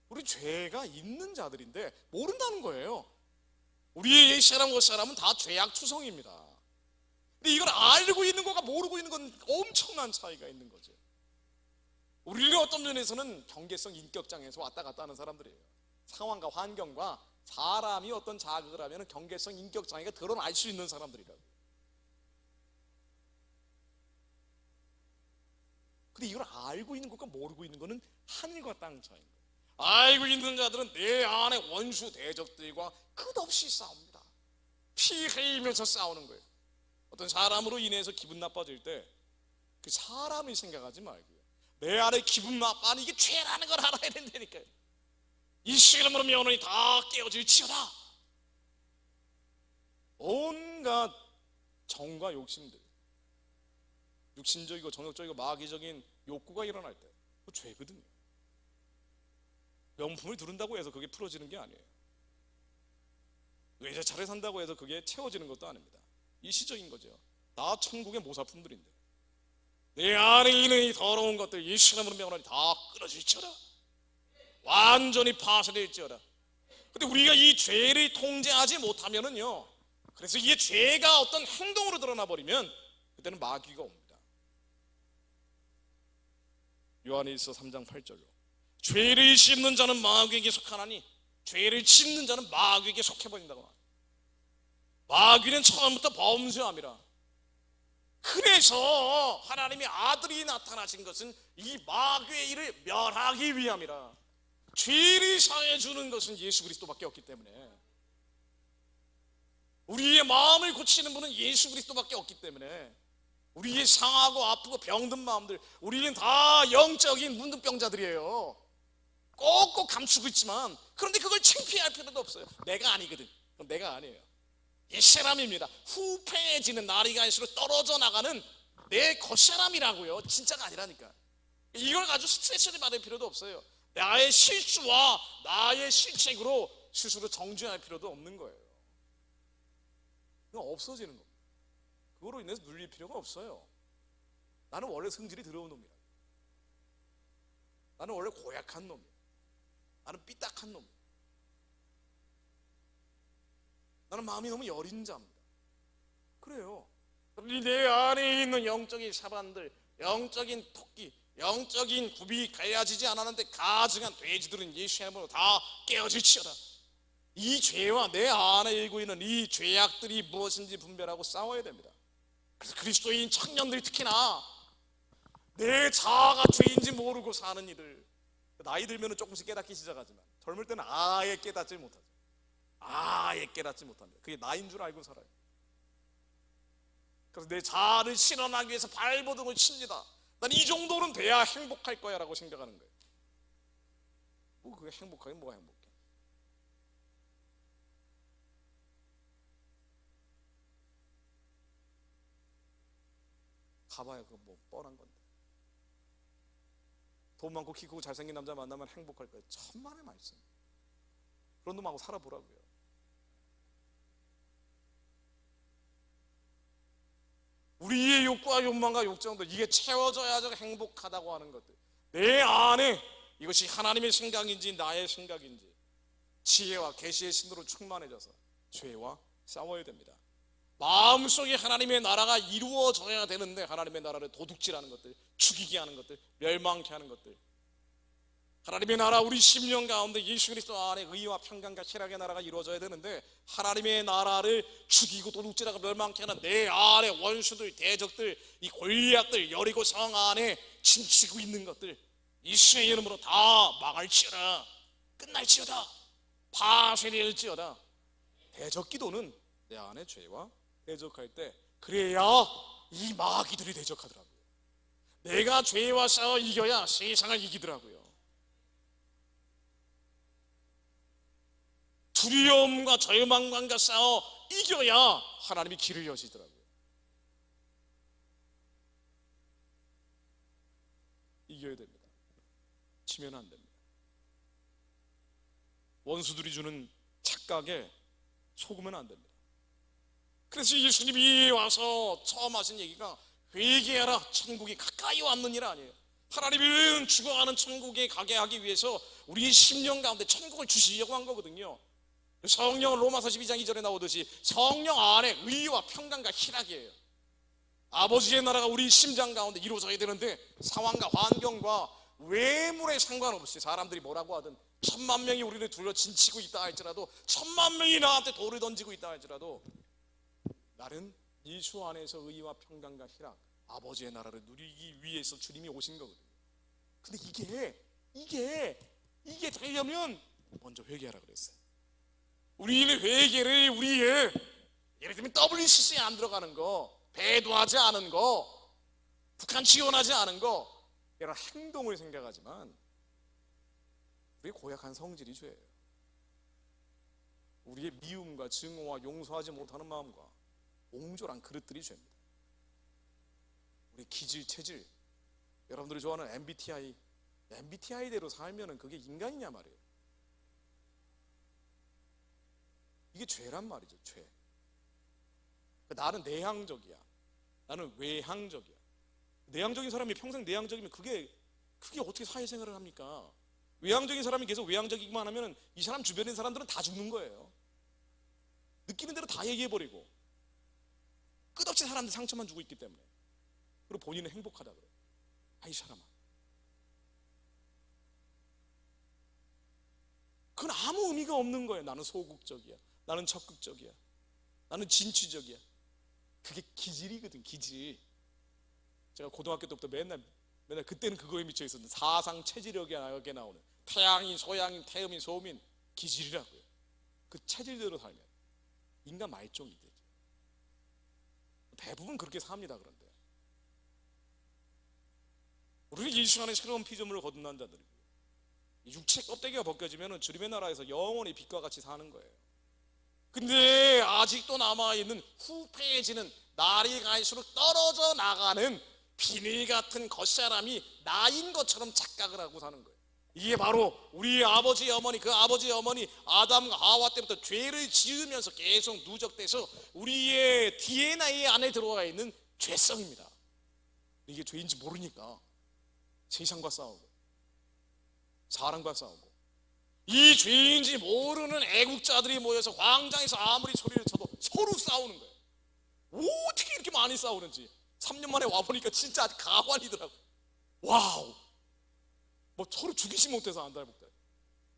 우리 죄가 있는 자들인데 모른다는 거예요. 우리의 옛 사람 그 사람은 다 죄악 투성입니다. 근데 이걸 알고 있는 것과 모르고 있는 건 엄청난 차이가 있는 거죠. 우리는 어떤 면에서는 경계성 인격장애에서 왔다 갔다 하는 사람들이에요. 상황과 환경과 사람이 어떤 자극을 하면 경계성 인격장애가 드러날 수 있는 사람들이라고. 근데 이걸 알고 있는 것과 모르고 있는 것은 하늘과 땅 차이인 거예요. 알고 있는 자들은 내 안에 원수 대적들과 끝없이 싸웁니다. 피 흘리면서 싸우는 거예요. 어떤 사람으로 인해서 기분 나빠질 때 그 사람을 생각하지 말고요, 내 안에 기분 나빠하는 이게 죄라는 걸 알아야 된다니까요. 이 시름으로 면허이 다 깨어질지어다. 온갖 정과 욕심들, 육신적이고 정욕적이고 마귀적인 욕구가 일어날 때 그거 죄거든요. 명품을 두른다고 해서 그게 풀어지는 게 아니에요. 외제차를 산다고 해서 그게 채워지는 것도 아닙니다. 일시적인 거죠. 나 천국의 모사품들인데 내 안에 있는 이 더러운 것들 이 시름으로 면허이 다 끊어질지어다. 완전히 파쇄될지어다. 근데 우리가 이 죄를 통제하지 못하면은요, 그래서 이게 죄가 어떤 행동으로 드러나 버리면 그때는 마귀가 옵니다. 요한일서 3장 8절로 죄를 씻는 자는 마귀에게 속하나니 죄를 씻는 자는 마귀에게 속해버린다고 합니다. 마귀는 처음부터 범죄함이라. 그래서 하나님의 아들이 나타나신 것은 이 마귀의 일을 멸하기 위함이라. 죄를 사해 주는 것은 예수 그리스도밖에 없기 때문에, 우리의 마음을 고치는 분은 예수 그리스도밖에 없기 때문에, 우리의 상하고 아프고 병든 마음들, 우리는 다 영적인 문둥병자들이에요. 꼭꼭 감추고 있지만, 그런데 그걸 창피할 필요도 없어요. 내가 아니거든. 그럼 내가 아니에요. 옛사람입니다. 후패해지는 날이 갈수록 떨어져 나가는 내 겉사람이라고요. 진짜가 아니라니까. 이걸 가지고 스트레스를 받을 필요도 없어요. 나의 실수와 나의 실책으로 스스로 정죄할 필요도 없는 거예요. 그건 없어지는 겁니다. 그거로 인해서 눌릴 필요가 없어요. 나는 원래 성질이 더러운 놈이야. 나는 원래 고약한 놈이야. 나는 삐딱한 놈이야. 나는 마음이 너무 여린 자입니다. 그래요. 내 안에 있는 영적인 사반들, 영적인 토끼, 영적인 굽이 갈라지지 않았는데 가증한 돼지들은 예수의 이름으로 다 깨어질지어다. 이 죄와 내 안에 일고 있는 이 죄악들이 무엇인지 분별하고 싸워야 됩니다. 그래서 그리스도인 청년들이 특히나 내 자아가 죄인지 모르고 사는 이들, 나이 들면 조금씩 깨닫기 시작하지만 젊을 때는 아예 깨닫지 못하죠. 아예 깨닫지 못합니다. 그게 나인 줄 알고 살아요. 그래서 내 자아를 실현하기 위해서 발버둥을 칩니다. 난 이 정도는 돼야 행복할 거야 라고 생각하는 거예요. 뭐 그게 행복하긴 뭐가 행복해. 가봐야 그거 뭐 뻔한 건데. 돈 많고 키 크고 잘생긴 남자 만나면 행복할 거예요. 천만의 말씀. 그런 놈하고 살아보라고요. 우리의 욕구와 욕망과 욕정들, 이게 채워져야죠 행복하다고 하는 것들. 내 안에 이것이 하나님의 생각인지 나의 생각인지 지혜와 계시의 신으로 충만해져서 죄와 싸워야 됩니다. 마음속에 하나님의 나라가 이루어져야 되는데 하나님의 나라를 도둑질하는 것들, 죽이게 하는 것들, 멸망케 하는 것들, 하나님의 나라, 우리 심령 가운데 예수 그리스도 안에 의와 평강과 희락의 나라가 이루어져야 되는데 하나님의 나라를 죽이고 도둑질하고 멸망케 하는 내 안에 원수들, 대적들, 이 골리앗들, 여리고 성 안에 침치고 있는 것들 예수의 이름으로 다 망할지어다. 끝날지어다. 파쇄될지어다. 대적 기도는 내 안에 죄와 대적할 때 그래야 이 마귀들이 대적하더라고요. 내가 죄와 싸워 이겨야 세상을 이기더라고요. 두려움과 절망감과 싸워 이겨야 하나님이 길을 여시더라고요. 이겨야 됩니다. 치면 안 됩니다. 원수들이 주는 착각에 속으면 안 됩니다. 그래서 예수님이 와서 처음 하신 얘기가 회개하라, 천국이 가까이 왔느니라 아니에요. 하나님은 죽어가는 천국에 가게 하기 위해서 우리의 심령 가운데 천국을 주시려고 한 거거든요. 성령은 로마서 12장 2절에 나오듯이 성령 안에 의와 평강과 희락이에요. 아버지의 나라가 우리 심장 가운데 이루어져야 되는데 상황과 환경과 외물에 상관없이 사람들이 뭐라고 하든 1,000만 명이 우리를 둘러 진치고 있다 할지라도 1,000만 명이 나한테 돌을 던지고 있다 할지라도 나는 예수 안에서 의와 평강과 희락, 아버지의 나라를 누리기 위해서 주님이 오신 거거든요. 근데 이게 되려면 먼저 회개하라 그랬어요. 우리는 회개를 우리의 예를 들면 WCC에 안 들어가는 거, 배도하지 않은 거, 북한 지원하지 않은 거 이런 행동을 생각하지만 우리의 고약한 성질이 죄예요. 우리의 미움과 증오와 용서하지 못하는 마음과 옹졸한 그릇들이 죄입니다. 우리 기질, 체질, 여러분들이 좋아하는 MBTI대로 살면은 그게 인간이냐 말이에요. 이게 죄란 말이죠, 죄. 나는 내향적이야. 나는 외향적이야. 내향적인 사람이 평생 내향적이면 그게 어떻게 사회생활을 합니까? 외향적인 사람이 계속 외향적이기만 하면 이 사람 주변에 있는 사람들은 다 죽는 거예요. 느끼는 대로 다 얘기해버리고 끝없이 사람들 상처만 주고 있기 때문에. 그리고 본인은 행복하다 그래요. 이 사람아, 그건 아무 의미가 없는 거예요. 나는 소극적이야, 나는 적극적이야, 나는 진취적이야. 그게 기질이거든, 기질. 제가 고등학교 때부터 맨날 그때는 그거에 미쳐 있었는데 사상 체질력에 나오는 태양인, 소양인, 태음인, 소음인 기질이라고요. 그 체질대로 살면 인간 말종이 되죠. 대부분 그렇게 삽니다. 그런데 우리는 예수 안에 새로운 피조물을 거듭난 자들이고 육체 껍데기가 벗겨지면 주님의 나라에서 영원히 빛과 같이 사는 거예요. 근데 아직도 남아있는 후패해지는 날이 갈수록 떨어져 나가는 비닐 같은 겉사람이 나인 것처럼 착각을 하고 사는 거예요. 이게 바로 우리 아버지 어머니, 그 아버지 어머니 아담과 하와 때부터 죄를 지으면서 계속 누적돼서 우리의 DNA 안에 들어와 있는 죄성입니다. 이게 죄인지 모르니까 세상과 싸우고 사람과 싸우고, 이 죄인지 모르는 애국자들이 모여서 광장에서 아무리 소리를 쳐도 서로 싸우는 거예요. 어떻게 이렇게 많이 싸우는지 3년 만에 와보니까 진짜 가관이더라고요. 와우, 뭐 서로 죽이지 못해서 안달복달.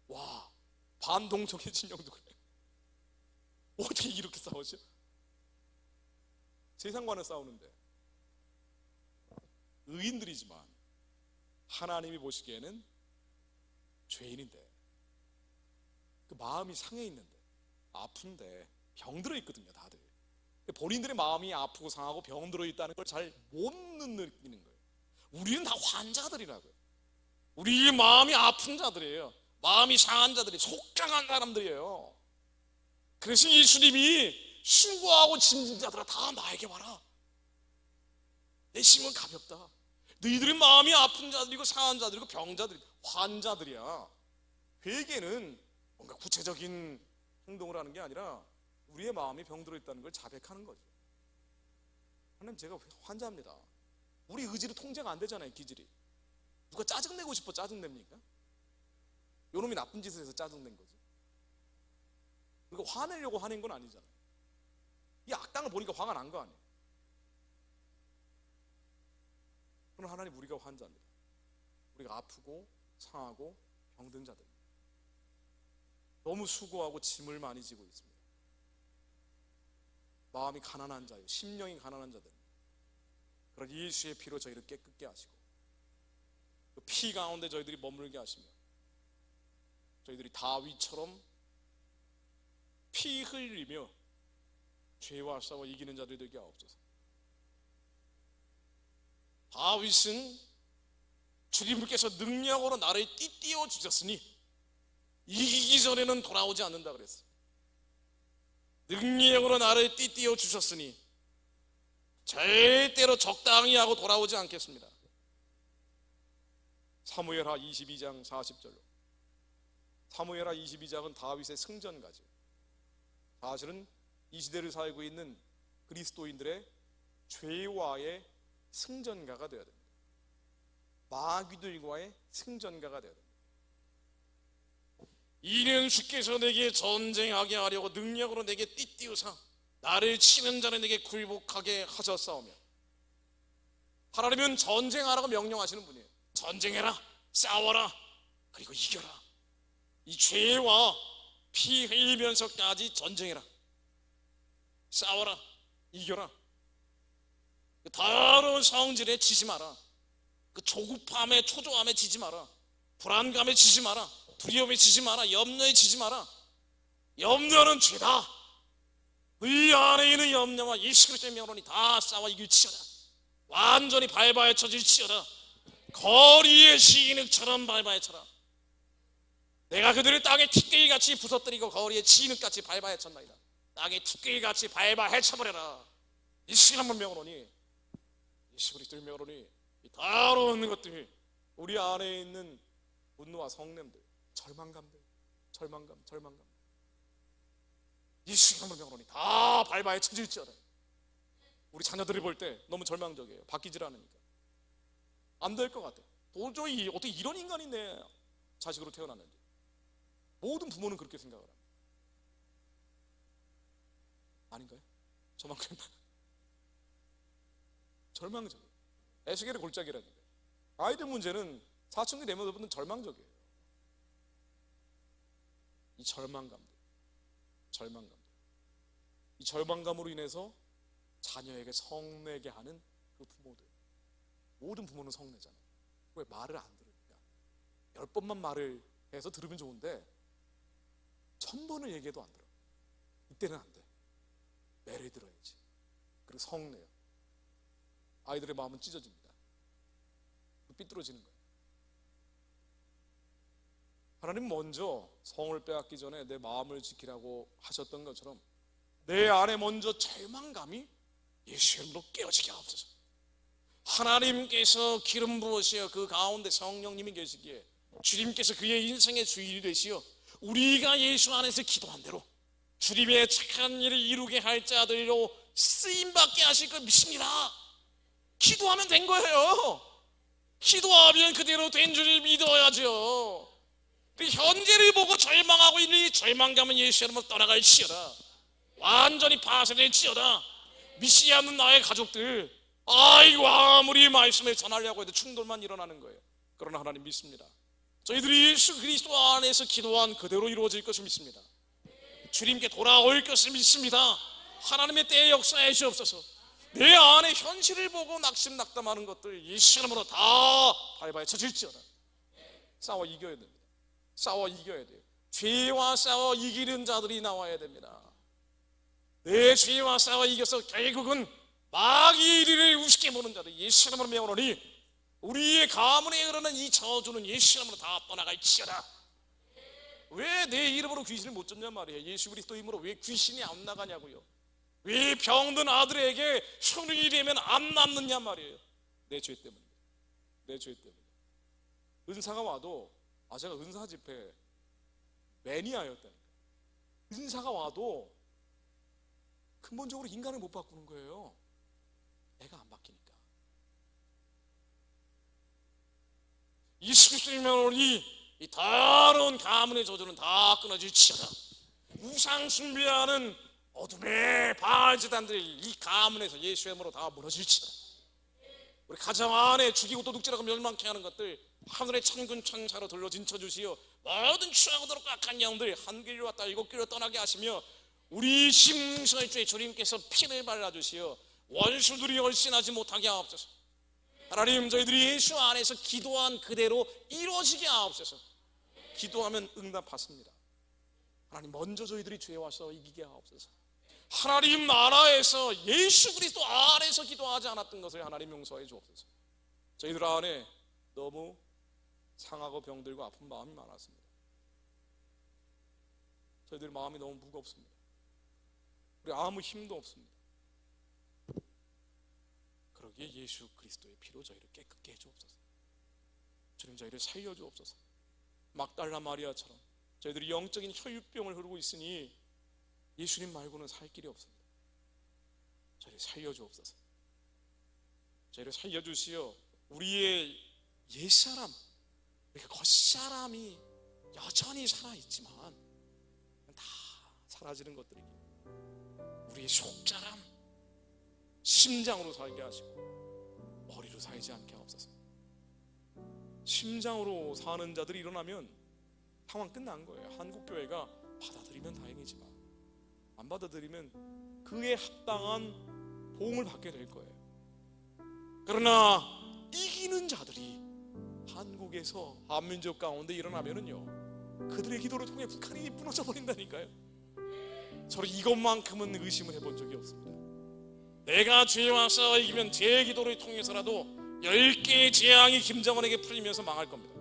와, 반동적인 진영도 그래. 어떻게 이렇게 싸우죠? 세상과는 싸우는데 의인들이지만 하나님이 보시기에는 죄인인데, 그 마음이 상해 있는데, 아픈데, 병들어 있거든요, 다들. 본인들의 마음이 아프고 상하고 병들어 있다는 걸 잘 못 느끼는 거예요. 우리는 다 환자들이라고요. 우리 마음이 아픈 자들이에요. 마음이 상한 자들이, 속상한 사람들이에요. 그래서 예수님이 수고하고 짐진 자들아 다 나에게 와라. 내 짐은 가볍다. 너희들의 마음이 아픈 자들이고 상한 자들이고 병자들이고 환자들이야. 회개는 뭔가 구체적인 행동을 하는 게 아니라 우리의 마음이 병들어 있다는 걸 자백하는 거죠. 하나님, 제가 환자입니다. 우리 의지로 통제가 안 되잖아요, 기질이. 누가 짜증내고 싶어 짜증냅니까? 요놈이 나쁜 짓을 해서 짜증낸 거지. 그러니까 화내려고 화낸 건 아니잖아요. 이 악당을 보니까 화가 난 거 아니에요. 그럼 하나님, 우리가 환자입니다. 우리가 아프고 상하고 병든 자들, 너무 수고하고 짐을 많이 지고 있습니다. 마음이 가난한 자요, 심령이 가난한 자들, 그런 예수의 피로 저희를 깨끗게 하시고 그 피 가운데 저희들이 머물게 하시며 저희들이 다윗처럼 피 흘리며 죄와 싸워 이기는 자들이 되게 하옵소서. 다윗은 주님께서 능력으로 나를 띠띠어 주셨으니 이기기 전에는 돌아오지 않는다 그랬어요. 능력으로 나를 띠띠어 주셨으니 절대로 적당히 하고 돌아오지 않겠습니다. 사무엘하 22장 40절로. 사무엘하 22장은 다윗의 승전가죠. 사실은 이 시대를 살고 있는 그리스도인들의 죄와의 승전가가 되어야 됩니다. 마귀들과의 승전가가 되어야 됩니다. 이는 주께서 내게 전쟁하게 하려고 능력으로 내게 띠띠우사 나를 치는 자는 내게 굴복하게 하셨사오며. 하나님은 전쟁하라고 명령하시는 분이에요. 전쟁해라, 싸워라, 그리고 이겨라. 이 죄와 피 흘리면서까지 전쟁해라, 싸워라, 이겨라. 그 더러운 성질에 지지 마라. 그 조급함에 초조함에 지지 마라. 불안감에 지지 마라. 두려움에 지지 마라. 염려에 지지 마라. 염려는 죄다. 의 안에 있는 염려와 예수 그리스도의 명령이 다 싸워 이길지어다. 완전히 발바에 쳐질지어다. 거리의 진흙처럼 발바에 쳐라. 내가 그들을 땅에 티끌이같이 부서뜨리고 거리의 진흙같이 발바에 쳤나이다. 땅에 티끌이같이 발바에 쳐버려라. 예수 한번 명으로니, 예수 그리스도의 명으로니 이 더러운 것들, 우리 안에 있는 분노와 성냄들, 절망감들, 절망감 예수 한번 명으로니 다 발바에 쳐질지어다. 우리 자녀들이 볼 때 너무 절망적이에요. 바뀌질 않으니까 안 될 것 같아. 도저히 어떻게 이런 인간이 내 자식으로 태어났는지. 모든 부모는 그렇게 생각을 합니다. 아닌가요? 저만큼 절망적이에요. 에스겔의 골짜기라니까. 아이들 문제는 사춘기 되면 여러분은 절망적이에요. 이 절망감들, 이 절망감으로 인해서 자녀에게 성내게 하는 그 부모들. 모든 부모는 성내잖아요. 왜 말을 안 들으니까. 10번만 말을 해서 들으면 좋은데 1000번을 얘기해도 안 들어. 이때는 안 돼. 매를 들어야지. 그리고 성내요. 아이들의 마음은 찢어집니다. 삐뚤어지는 거예요. 하나님 먼저 성을 빼앗기 전에 내 마음을 지키라고 하셨던 것처럼 내 안에 먼저 절망감이 예수의 이름으로 깨어지게 하옵소서. 하나님께서 기름 부으시어 그 가운데 성령님이 계시기에 주님께서 그의 인생의 주인이 되시어 우리가 예수 안에서 기도한 대로 주님의 착한 일을 이루게 할 자들로 쓰임받게 하실 걸 믿습니다. 기도하면 된 거예요. 기도하면 그대로 된 줄을 믿어야죠. 현재를 보고 절망하고 있는 이 절망감은 예수 이름으로 떠나갈지어다. 완전히 파쇄될지어다. 믿지 않는 나의 가족들, 아이고 아무리 말씀을 전하려고 해도 충돌만 일어나는 거예요. 그러나 하나님 믿습니다. 저희들이 예수 그리스도 안에서 기도한 그대로 이루어질 것을 믿습니다. 주님께 돌아올 것을 믿습니다. 하나님의 때에 역사해 주옵소서. 내 안에 현실을 보고 낙심낙담하는 것들 예수 이름으로 다 발바에 쳐질지어다. 싸워 이겨야 됩니다. 싸워 이겨야 돼요. 죄와 싸워 이기는 자들이 나와야 됩니다. 내 죄와 싸워 이겨서 결국은 마귀를 우습게 보는 자들 예수 이름으로 명하노니 우리의 가문에 흐르는 이 저주는 예수 이름으로 다 떠나갈지어다. 왜 내 이름으로 귀신을 못 쫓냐 말이에요. 예수 그리스도 이름으로 왜 귀신이 안 나가냐고요. 왜 병든 아들에게 손이 되면 안 낫느냐 말이에요. 내 죄 때문에. 내 죄 때문에. 은사가 와도 제가 은사 집회 매니아였다니까. 은사가 와도 근본적으로 인간을 못 바꾸는 거예요. 내가 안 바뀌니까. 예수 그리스도의 이름으로 이 더러운 가문의 저주는 다 끊어질지어다. 우상 숭배하는 어둠의 바알제단들이 이 가문에서 예수의 이름으로 다 무너질지어다. 우리 가정 안에 죽이고 도둑질하고 멸망케 하는 것들 하늘의 천군 천사로 돌려진 쳐주시어 모든 추하고도록 악한 영들 한 길로 왔다 7길로 떠나게 하시며 우리 심서의 주님께서 피를 발라주시어 원수들이 얼씬하지 못하게 하옵소서. 하나님 저희들이 예수 안에서 기도한 그대로 이루어지게 하옵소서. 기도하면 응답받습니다. 하나님 먼저 저희들이 죄에 와서 이기게 하옵소서. 하나님 나라에서 예수 그리스도 안에서 기도하지 않았던 것을 하나님 용서해 주옵소서. 저희들 안에 너무 상하고 병들고 아픈 마음이 많았습니다. 저희들 마음이 너무 무겁습니다. 우리 아무 힘도 없습니다. 그러기에 예수 그리스도의 피로 저희를 깨끗게 해주옵소서. 주님, 저희를 살려주옵소서. 막달라 마리아처럼 저희들이 영적인 혈유병을 흐르고 있으니 예수님 말고는 살 길이 없습니다. 저희를 살려주옵소서. 저희를 살려주시어 우리의 옛사람, 우리가 겉사람이 여전히 살아있지만 다 사라지는 것들이기에 우리의 속사람, 심장으로 살게 하시고 머리로 살지 않게 하옵소서. 심장으로 사는 자들이 일어나면 상황 끝난 거예요. 한국교회가 받아들이면 다행이지만 안 받아들이면 그에 합당한 보응을 받게 될 거예요. 그러나 이기는 자들이 한국에서 한민족 가운데 일어나면은요, 그들의 기도를 통해 북한이 무너져 버린다니까요. 저는 이것만큼은 의심을 해본 적이 없습니다. 내가 죄와 싸워 이기면 제 기도를 통해서라도 10개의 재앙이 김정은에게 풀리면서 망할 겁니다.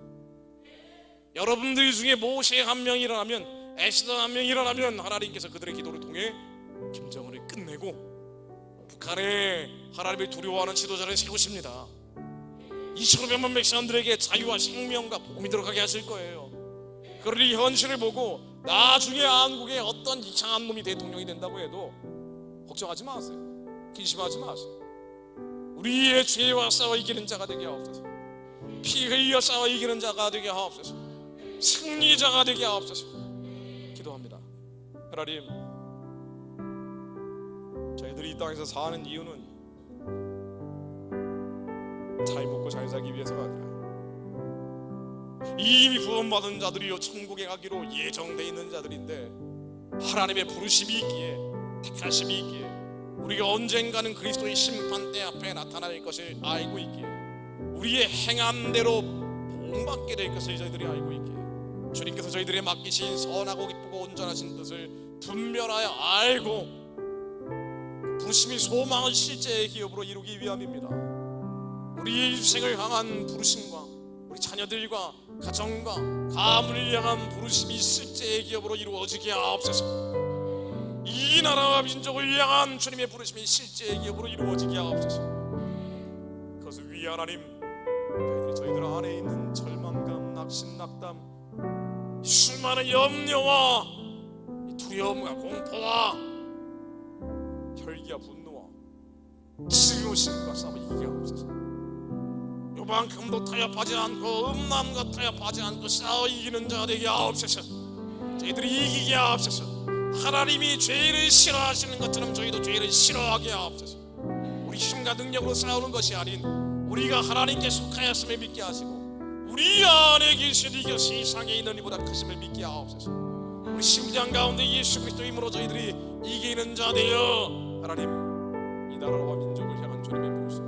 여러분들 중에 모세 한 명이 일어나면, 에스더 한 명이 일어나면 하나님께서 그들의 기도를 통해 김정은을 끝내고 북한에 하나님을 두려워하는 지도자를 세우십니다. 2,500만 백성들에게 자유와 생명과 복음이 들어가게 하실 거예요. 그러니 현실을 보고 나중에 한국에 어떤 이상한 놈이 대통령이 된다고 해도 걱정하지 마세요. 근심하지 마세요. 우리의 죄와 싸워 이기는 자가 되게 하옵소서. 피 흘려 싸워 이기는 자가 되게 하옵소서. 승리자가 되게 하옵소서. 기도합니다. 하나님, 저희들이 이 땅에서 사는 이유는 잘 먹고 잘 살기 위해서가 아니라 이미 구원받은 자들이요 천국에 가기로 예정되어 있는 자들인데, 하나님의 부르심이 있기에, 택하심이 있기에, 우리가 언젠가는 그리스도의 심판대 앞에 나타날 것을 알고 있기에, 우리의 행함대로 보응받게 될 것을 저희들이 알고 있기에, 주님께서 저희들에게 맡기신 선하고 기쁘고 온전하신 뜻을 분별하여 알고 부르심이 소망을 실제의 기업으로 이루기 위함입니다. 우리의 인생을 향한 부르심과 우리 자녀들과 가정과 가문을 향한 부르심이 실제의 기업으로 이루어지게 하옵소서. 이 나라와 민족을 향한 주님의 부르심이 실제의 기업으로 이루어지게 하옵소서. 그것을 위해 하나님, 저희들 안에 있는 절망감, 낙심, 낙담, 수많은 염려와 두려움과 공포와 혈기와 분노와 증오심과 싸움을 이기게 하옵소서. 요만큼도 타협하지 않고 음란과 타협하지 않고 싸워 이기는 자가 되게 하옵소서. 저희들이 이기게 하옵소서. 하나님이 죄를 싫어하시는 것처럼 저희도 죄를 싫어하게 하옵소서. 우리 힘과 능력으로 싸우는 것이 아닌 우리가 하나님께 속하였음을 믿게 하시고 우리 안에 계신 이가 세상에 있는 이보다 크심을 믿게 하옵소서. 우리 심장 가운데 예수 그리스도 힘으로 저희들이 이기는 자 되어 하나님, 이 나라와 민족을 향한 주님의 부르심,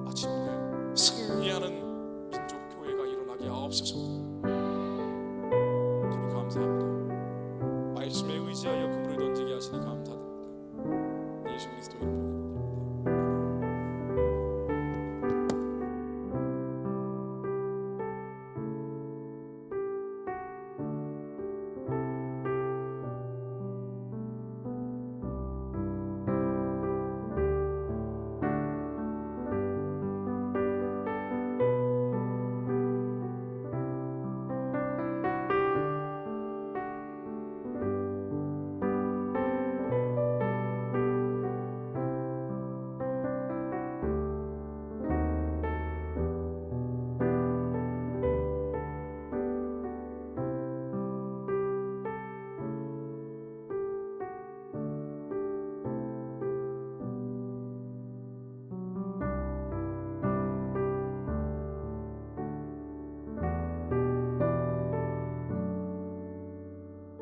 마침내 승리하는 민족교회가 일어나게 하옵소서. 주님 감사합니다. 말씀에 의지하여 그물을 던지게 하시니 감사드립니다. 예수 그리스도 이름으로